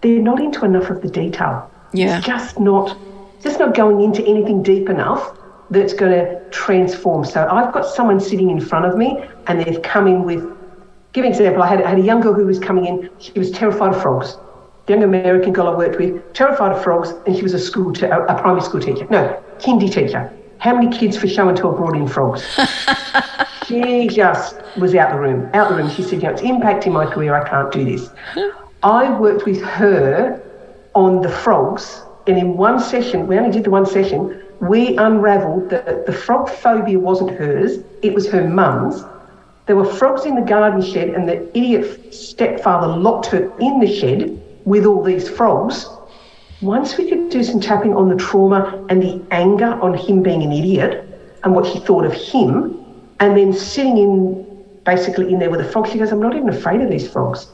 they're not into enough of the detail. Yeah. It's just not going into anything deep enough that's going to transform. So I've got someone sitting in front of me and they've come in with, give an example, I had a young girl who was coming in, she was terrified of frogs. The young American girl I worked with, terrified of frogs, and she was a primary school teacher. No, kindy teacher. How many kids for show and tell brought in frogs? She just was out the room. She said, it's impacting my career, I can't do this. I worked with her on the frogs, and in one session, we only did the one session, we unravelled that the frog phobia wasn't hers, it was her mum's. There were frogs in the garden shed, and the idiot stepfather locked her in the shed with all these frogs. Once we could do some tapping on the trauma and the anger on him being an idiot and what she thought of him, and then sitting basically in there with the frogs, she goes, I'm not even afraid of these frogs.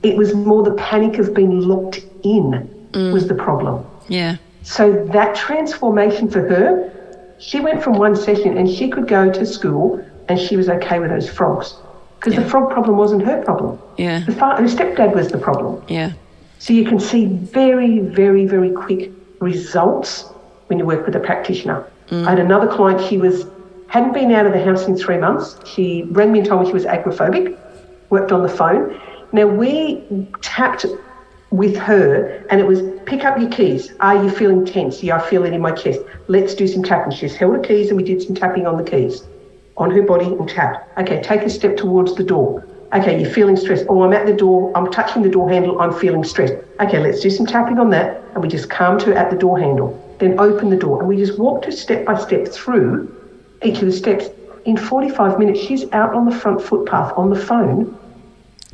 It was more the panic of being locked in was the problem. Yeah. So that transformation for her, she went from one session and she could go to school and she was okay with those frogs because the frog problem wasn't her problem. Yeah. Her stepdad was the problem. Yeah. So you can see very, very, very quick results when you work with a practitioner. I had another client, she hadn't been out of the house in 3 months. She rang me and told me she was agoraphobic, worked on the phone. Now, we tapped with her and it was, pick up your keys. Are you feeling tense? Yeah, I feel it in my chest. Let's do some tapping. She's held her keys and we did some tapping on the keys, on her body and tap. Okay, take a step towards the door. Okay, you're feeling stressed. Oh, I'm at the door. I'm touching the door handle. I'm feeling stressed. Okay, let's do some tapping on that. And we just calmed her at the door handle. Then open the door. And we just walked her step by step through each of the steps. In 45 minutes, she's out on the front footpath on the phone.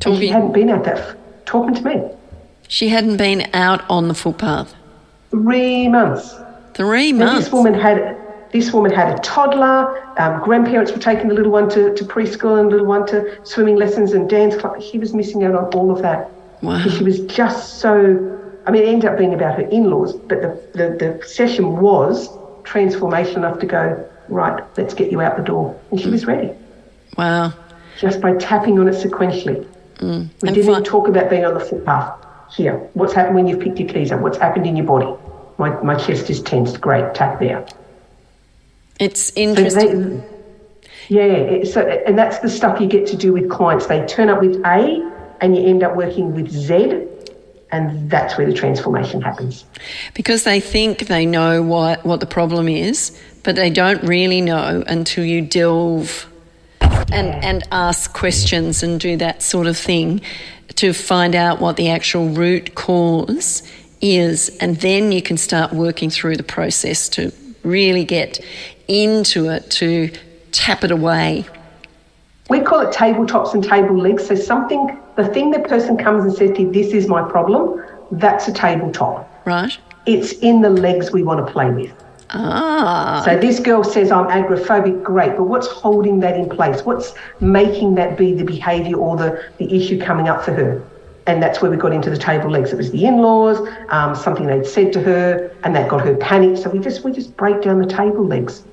And she hadn't been out talking to me. She hadn't been out on the footpath? 3 months. 3 months? Now, this woman had a toddler. Grandparents were taking the little one to preschool and the little one to swimming lessons and dance club. She was missing out on all of that. Wow. Because she was just so, I mean, it ended up being about her in-laws, but the session was transformation enough to go, right, let's get you out the door. And she was ready. Wow. Just by tapping on it sequentially. We didn't even talk about being on the footpath. Here, what's happened when you've picked your keys up? What's happened in your body? My chest is tensed. Great, tap there. It's interesting. And that's the stuff you get to do with clients. They turn up with A and you end up working with Z, and that's where the transformation happens. Because they think they know what the problem is, but they don't really know until you delve and ask questions and do that sort of thing to find out what the actual root cause is, and then you can start working through the process to really get into it, to tap it away. We call it tabletops and table legs. So the thing the person comes and says to you, this is my problem, that's a tabletop. Right. It's in the legs we want to play with. Ah. So this girl says, I'm agoraphobic, great, but what's holding that in place? What's making that be the behaviour or the issue coming up for her? And that's where we got into the table legs. It was the in-laws, something they'd said to her, and that got her panicked. So we just break down the table legs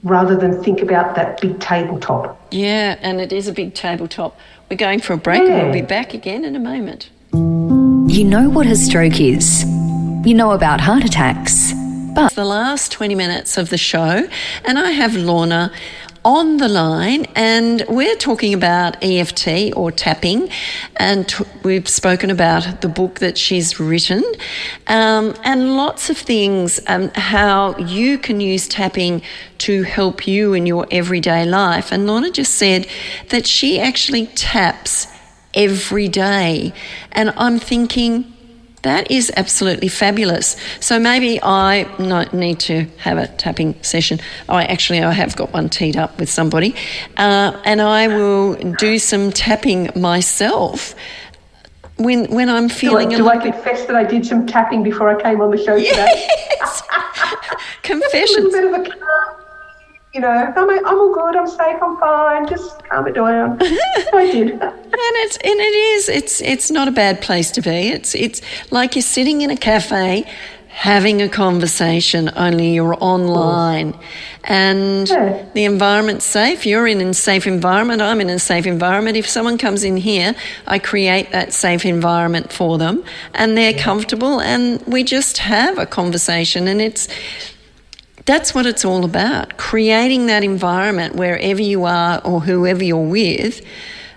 rather than think about that big tabletop. Yeah, and it is a big tabletop. We're going for a break and we'll be back again in a moment. You know what a stroke is. You know about heart attacks. But the last 20 minutes of the show, and I have Lorna on the line, and we're talking about EFT or tapping, and we've spoken about the book that she's written, and lots of things, how you can use tapping to help you in your everyday life. And Lorna just said that she actually taps every day, and I'm thinking, that is absolutely fabulous. So maybe I need to have a tapping session. I have got one teed up with somebody, and I will do some tapping myself when I'm feeling. Do I confess that I did some tapping before I came on the show today? Yes. Confessions. A little bit of a I'm all good, I'm safe, I'm fine, just calm it down. I did. It's not a bad place to be. It's like you're sitting in a cafe having a conversation, only you're online. And the environment's safe. You're in a safe environment, I'm in a safe environment. If someone comes in here, I create that safe environment for them and they're comfortable and we just have a conversation, and that's what it's all about, creating that environment wherever you are or whoever you're with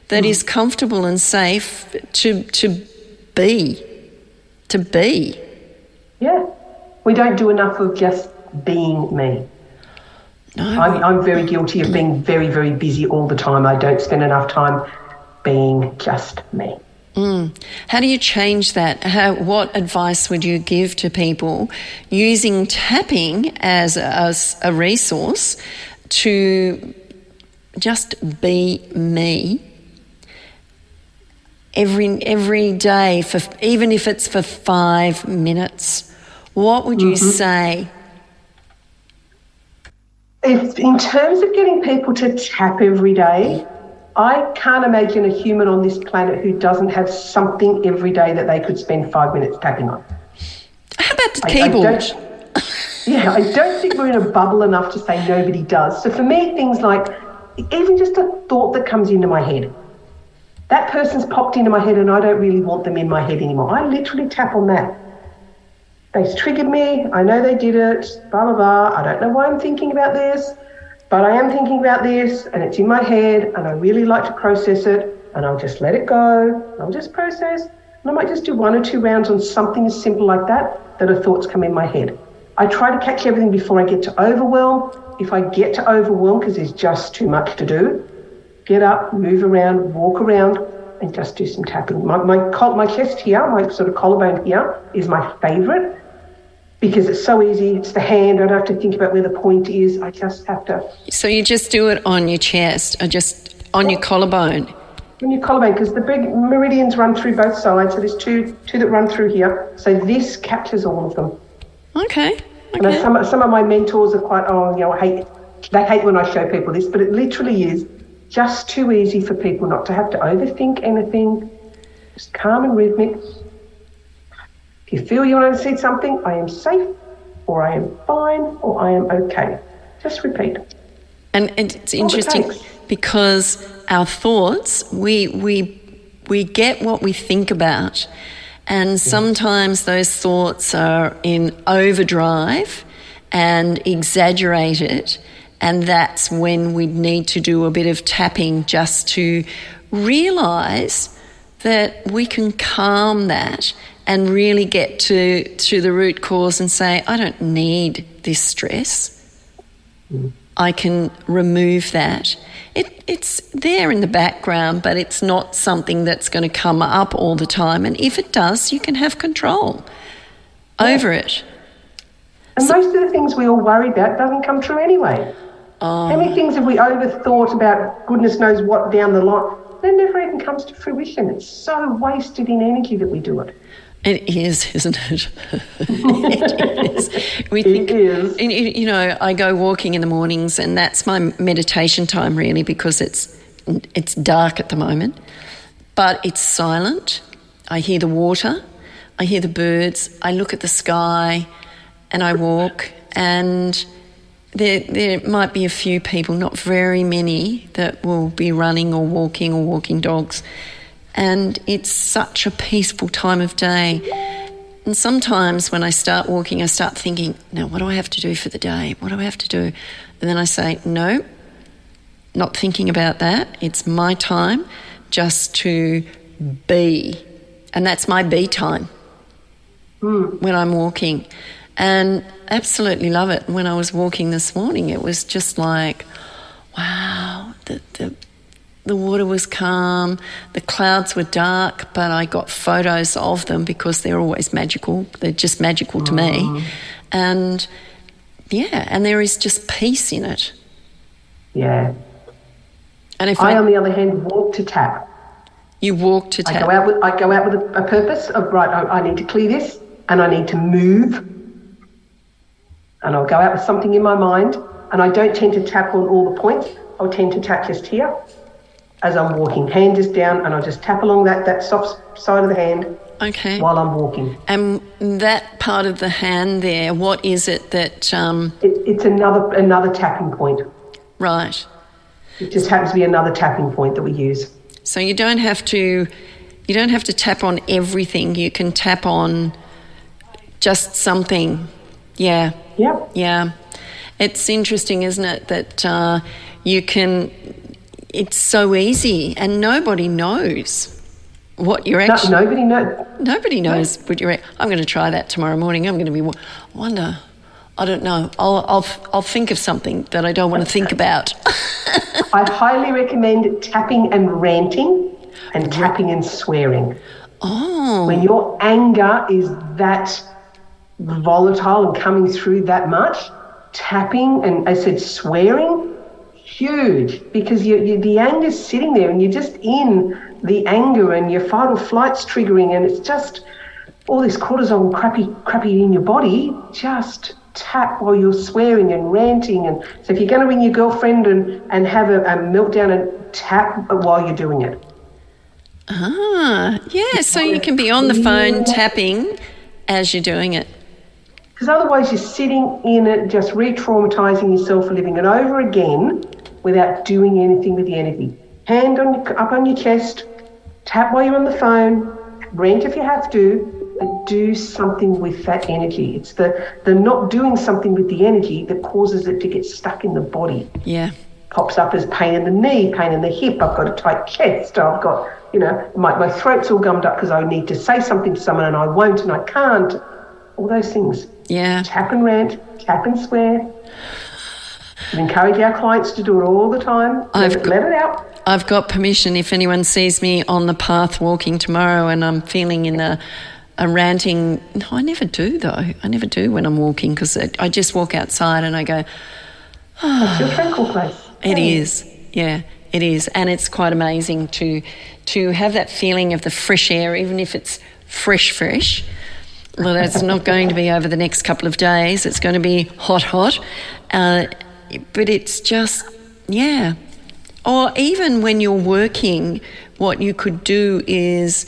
that is comfortable and safe to be. Yeah. We don't do enough of just being me. No. I'm very guilty of being very, very busy all the time. I don't spend enough time being just me. How do you change that? What advice would you give to people using tapping as a resource to just be me every day, even if it's for 5 minutes? What would you say? If in terms of getting people to tap every day, I can't imagine a human on this planet who doesn't have something every day that they could spend 5 minutes tapping on. How about the keyboard? I don't think we're in a bubble enough to say nobody does. So for me, things like even just a thought that comes into my head. That person's popped into my head and I don't really want them in my head anymore. I literally tap on that. They triggered me. I know they did it, blah, blah, blah. I don't know why I'm thinking about this. But I am thinking about this and it's in my head and I really like to process it, and I'll just let it go. I'll just process, and I might just do 1 or 2 rounds on something as simple like that a thoughts come in my head. I try to catch everything before I get to overwhelm. If I get to overwhelm because there's just too much to do, get up, move around, walk around and just do some tapping. My chest here, my sort of collarbone here is my favourite, because it's so easy. It's the hand. I don't have to think about where the point is. I just have to. So you just do it on your chest or just on your collarbone? On your collarbone, because the big meridians run through both sides. So there's two that run through here. So this captures all of them. Okay. And some of my mentors are quite, they hate when I show people this, but it literally is just too easy for people not to have to overthink anything. Just calm and rhythmic. If you feel you want to see something, I am safe, or I am fine, or I am okay. Just repeat. And it's interesting because our thoughts, we get what we think about, and sometimes those thoughts are in overdrive and exaggerated, and that's when we need to do a bit of tapping just to realise that we can calm that and really get to the root cause and say, I don't need this stress. I can remove that. It's there in the background, but it's not something that's going to come up all the time. And if it does, you can have control over it. And most of the things we all worry about doesn't come true anyway. How many things have we overthought about goodness knows what down the line? That never even comes to fruition. It's so wasted in energy that we do it. It is, isn't it? It is. It is. You know, I go walking in the mornings, and that's my meditation time really, because it's dark at the moment, but it's silent. I hear the water, I hear the birds, I look at the sky, and I walk, and there might be a few people, not very many, that will be running or walking dogs. And it's such a peaceful time of day. And sometimes when I start walking, I start thinking, now what do I have to do for the day? What do I have to do? And then I say, no, not thinking about that. It's my time just to be. And that's my be time when I'm walking. And absolutely love it. When I was walking this morning, it was just like, wow, the water was calm, the clouds were dark, but I got photos of them because they're always magical. They're just magical to me. And, and there is just peace in it. Yeah. And if I, on the other hand, walk to tap. You walk to tap. I go out with a purpose of, right, I need to clear this and I need to move. And I'll go out with something in my mind, and I don't tend to tap on all the points. I'll tend to tap just here. As I'm walking, hand is down, and I'll just tap along that soft side of the hand while I'm walking. And that part of the hand there, what is it that... It's another tapping point. Right. It just happens to be another tapping point that we use. So you don't have to tap on everything. You can tap on just something. Yeah. Yep. Yeah. It's interesting, isn't it, that you can... It's so easy, and nobody knows what you're actually... Nobody knows. Nobody knows what you're... I'm going to try that tomorrow morning. I'm going to be... wonder... I don't know. I'll think of something that I don't want to think about. I highly recommend tapping and ranting and tapping and swearing. Oh. When your anger is that volatile and coming through that much, tapping and, I said, swearing... huge, because the anger's sitting there and you're just in the anger and your fight or flight's triggering, and it's just all this cortisol crappy in your body. Just tap while you're swearing and ranting. And so if you're going to ring your girlfriend and have a meltdown, and tap while you're doing it. Yeah, so you can be on the phone tapping as you're doing it. Because otherwise you're sitting in it, just re-traumatising yourself, living it over again without doing anything with the energy. Hand up on your chest, tap while you're on the phone, rant if you have to, but do something with that energy. It's the not doing something with the energy that causes it to get stuck in the body. Yeah. Pops up as pain in the knee, pain in the hip, I've got a tight chest, I've got, my throat's all gummed up because I need to say something to someone and I won't and I can't. All those things. Yeah. Tap and rant, tap and swear. We encourage our clients to do it all the time. Let it out. I've got permission if anyone sees me on the path walking tomorrow and I'm feeling in a ranting... No, I never do, though. I never do when I'm walking, because I just walk outside and I go... That's your tranquil place. It is. Yeah, it is. And it's quite amazing to have that feeling of the fresh air, even if it's fresh. Well, that's not going to be over the next couple of days. It's going to be hot. But it's just, Or even when you're working, what you could do is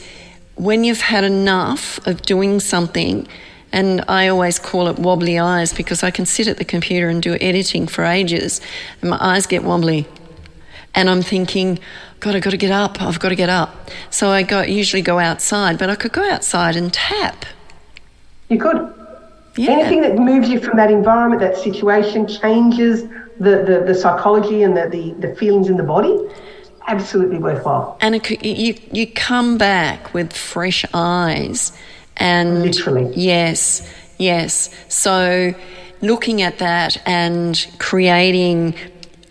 when you've had enough of doing something, and I always call it wobbly eyes because I can sit at the computer and do editing for ages and my eyes get wobbly. And I'm thinking, God, I've got to get up. I've got to get up. So I usually go outside, but I could go outside and tap. You could. Yeah. Anything that moves you from that environment, that situation, changes the psychology and the feelings in the body, absolutely worthwhile. And you come back with fresh eyes. And literally. Yes. So looking at that and creating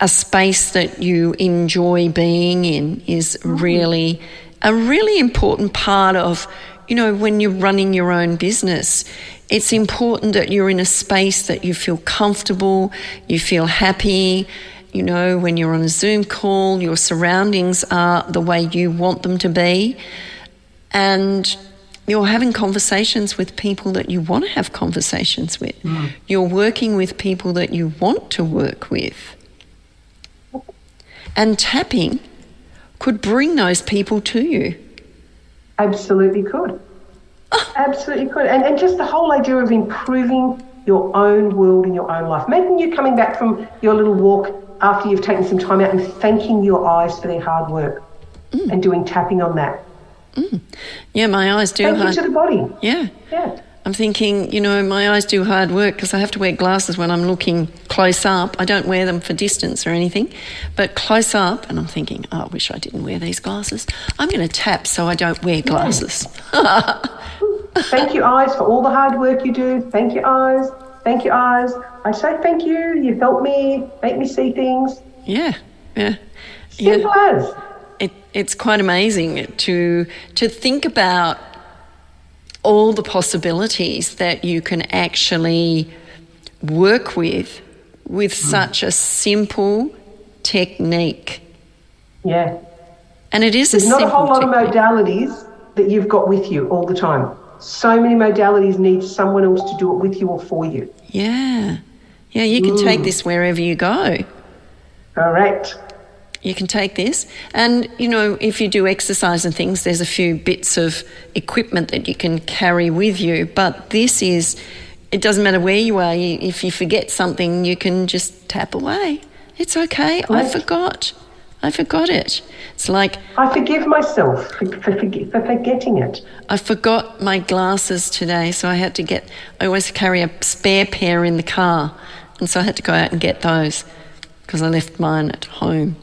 a space that you enjoy being in is really a really important part of, when you're running your own business. It's important that you're in a space that you feel comfortable, you feel happy. When you're on a Zoom call, your surroundings are the way you want them to be. And you're having conversations with people that you want to have conversations with. You're working with people that you want to work with. And tapping could bring those people to you. Absolutely could. Absolutely could. And just the whole idea of improving your own world and your own life. Imagine you coming back from your little walk after you've taken some time out and thanking your eyes for their hard work and doing tapping on that. Yeah, my eyes do Thank hard. you to the body. Yeah. Yeah. I'm thinking, my eyes do hard work because I have to wear glasses when I'm looking close up. I don't wear them for distance or anything, but close up, and I'm thinking, I wish I didn't wear these glasses. I'm going to tap so I don't wear glasses. Thank you, eyes, for all the hard work you do. Thank you, eyes. Thank you, eyes. I say thank you. You've helped me, make me see things. Yeah. Simple as. It's quite amazing to think about all the possibilities that you can actually work with such a simple technique. Yeah. And it is There's a not simple a whole lot technique. of modalities that you've got with you all the time. So many modalities need someone else to do it with you or for you. Yeah, you can take this wherever you go. Correct. You can take this and, if you do exercise and things, there's a few bits of equipment that you can carry with you. But it doesn't matter where you are. If you forget something, you can just tap away. It's okay. Correct. I forgot it. It's like... I forgive myself for forgetting it. I forgot my glasses today, so I always carry a spare pair in the car. And so I had to go out and get those because I left mine at home.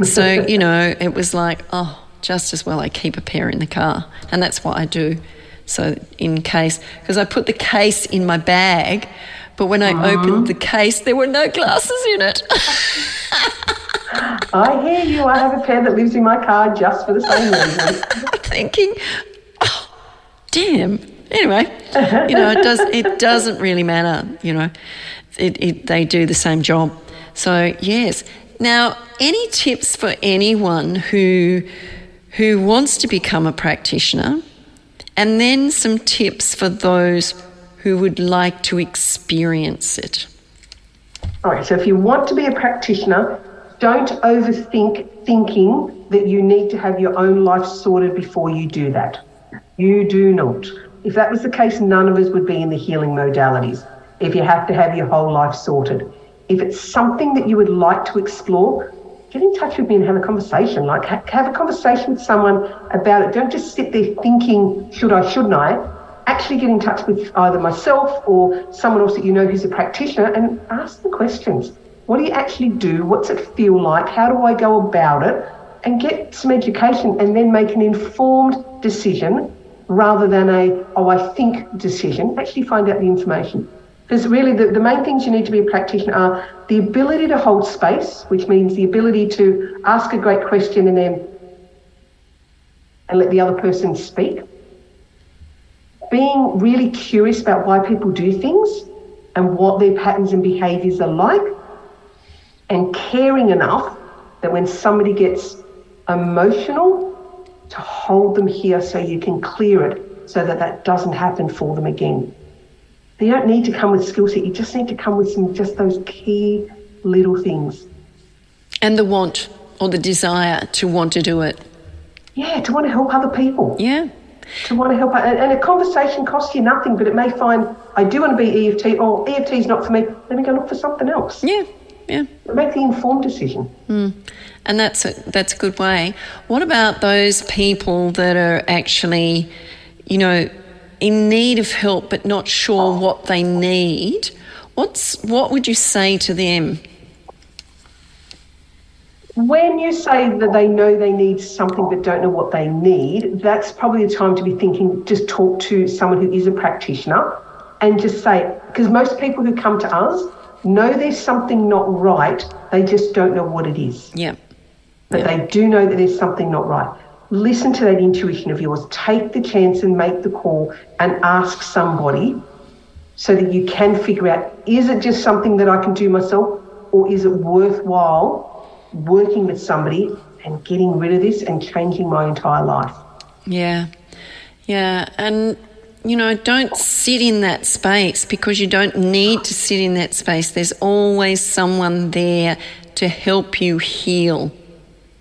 So, it was like, just as well I keep a pair in the car. And that's what I do. So in case, because I put the case in my bag, but when I opened the case, there were no glasses in it. I hear you. I have a pair that lives in my car just for the same reason. I'm thinking, damn. Anyway, it doesn't really matter, they do the same job. So, yes. Now, any tips for anyone who wants to become a practitioner, and then some tips for those who would like to experience it? All right, so if you want to be a practitioner, don't overthink thinking that you need to have your own life sorted before you do that. You do not. If that was the case, none of us would be in the healing modalities, if you have to have your whole life sorted. If it's something that you would like to explore, get in touch with me and have a conversation. Like, have a conversation with someone about it. Don't just sit there thinking, should I, shouldn't I? Actually get in touch with either myself or someone else that you know who's a practitioner and ask the questions. What do you actually do? What's it feel like? How do I go about it? And get some education and then make an informed decision rather than I think decision. Actually find out the information. Because really the main things you need to be a practitioner are the ability to hold space, which means the ability to ask a great question and let the other person speak. Being really curious about why people do things and what their patterns and behaviours are like. And caring enough that when somebody gets emotional, to hold them here so you can clear it so that doesn't happen for them again. You don't need to come with skill set, you just need to come with just those key little things. And the want or the desire to want to do it. Yeah, to want to help other people. Yeah, to want to help out. And a conversation costs you nothing, but it may find, I do want to be EFT, or EFT is not for me, let me go look for something else. Yeah. Make the informed decision. And that's a good way. What about those people that are actually, in need of help but not sure what they need? What would you say to them? When you say that they know they need something but don't know what they need, that's probably the time to be thinking, just talk to someone who is a practitioner and just say, because most people who come to us know there's something not right, they just don't know what it is. Yeah. But they do know that there's something not right. Listen to that intuition of yours. Take the chance and make the call and ask somebody so that you can figure out, is it just something that I can do myself, or is it worthwhile working with somebody and getting rid of this and changing my entire life? Yeah. And, don't sit in that space, because you don't need to sit in that space. There's always someone there to help you heal.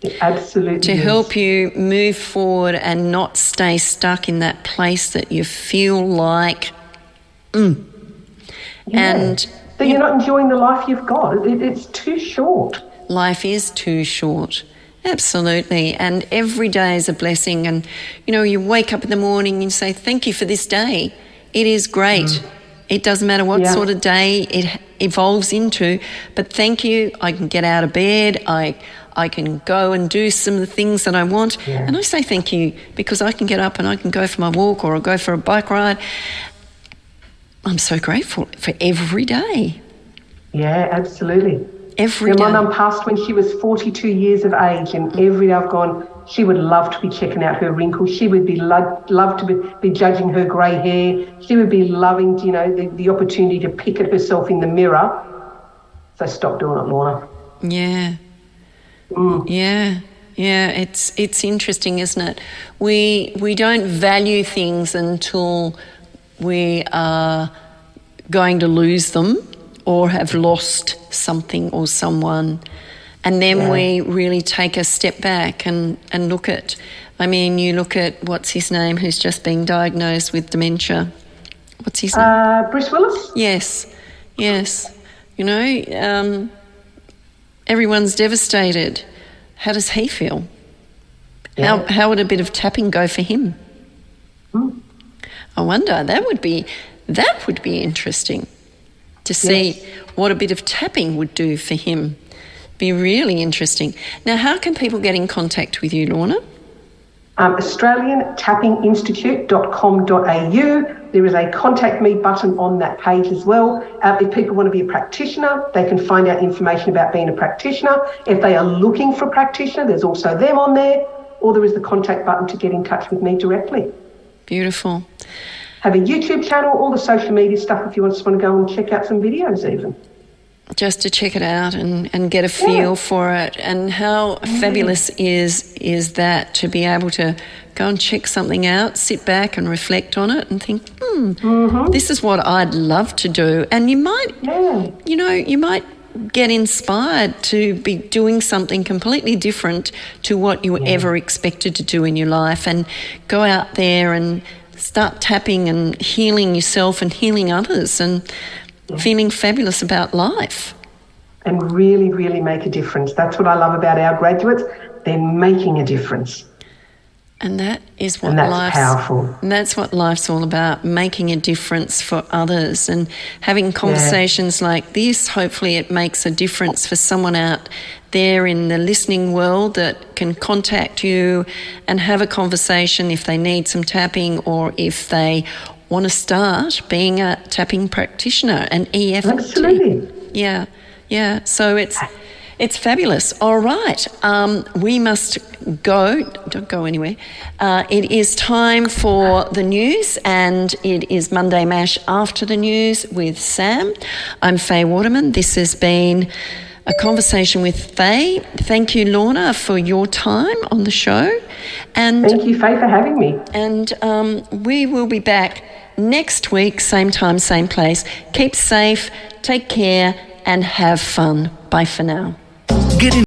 It absolutely to help you move forward and not stay stuck in that place that you feel like, and that you're not enjoying the life you've got. It's too short. Life is too short. Absolutely. And every day is a blessing. And, you wake up in the morning and you say, thank you for this day. It is great. It doesn't matter what sort of day it evolves into, but thank you. I can get out of bed. I can go and do some of the things that I want. Yeah. And I say thank you because I can get up and I can go for my walk or I'll go for a bike ride. I'm so grateful for every day. Yeah, absolutely. Every day. My mum passed when she was 42 years of age, and every day I've gone, she would love to be checking out her wrinkles. She would be love to be judging her grey hair. She would be loving, the opportunity to pick at herself in the mirror. So stop doing it, Lorna. Yeah. Yeah. It's interesting, isn't it? We don't value things until we are going to lose them or have lost something or someone. And then we really take a step back and look at, you look at, what's his name, who's just been diagnosed with dementia. What's his name? Bruce Willis? Yes. Everyone's devastated. How does he feel? Yeah. How would a bit of tapping go for him? I wonder, that would be interesting to see what a bit of tapping would do for him. Be really interesting. Now, how can people get in contact with you, Lorna? AustralianTappingInstitute.com.au. There is a contact me button on that page as well. If people want to be a practitioner, they can find out information about being a practitioner. If they are looking for a practitioner, there's also them on there, or there is the contact button to get in touch with me directly. Beautiful. Have a YouTube channel, all the social media stuff if you just want to go and check out some videos even. Just to check it out and get a feel for it. And how fabulous is that, to be able to go and check something out, sit back and reflect on it and think, this is what I'd love to do. And you might, you might get inspired to be doing something completely different to what you ever expected to do in your life, and go out there and start tapping and healing yourself and healing others and feeling fabulous about life. And really, really make a difference. That's what I love about our graduates. They're making a difference. And that is what powerful. And that's what life's all about, making a difference for others and having conversations like this. Hopefully it makes a difference for someone out there in the listening world that can contact you and have a conversation if they need some tapping, or if they want to start being a tapping practitioner, an EFT. Absolutely. Yeah. So it's fabulous. All right. We must go. Don't go anywhere. It is time for the news, and it is Monday Mash after the news with Sam. I'm Faye Waterman. This has been a conversation with Faye. Thank you, Lorna, for your time on the show. And thank you, Faye, for having me. And we will be back next week, same time, same place. Keep safe, take care, and have fun. Bye for now. Get in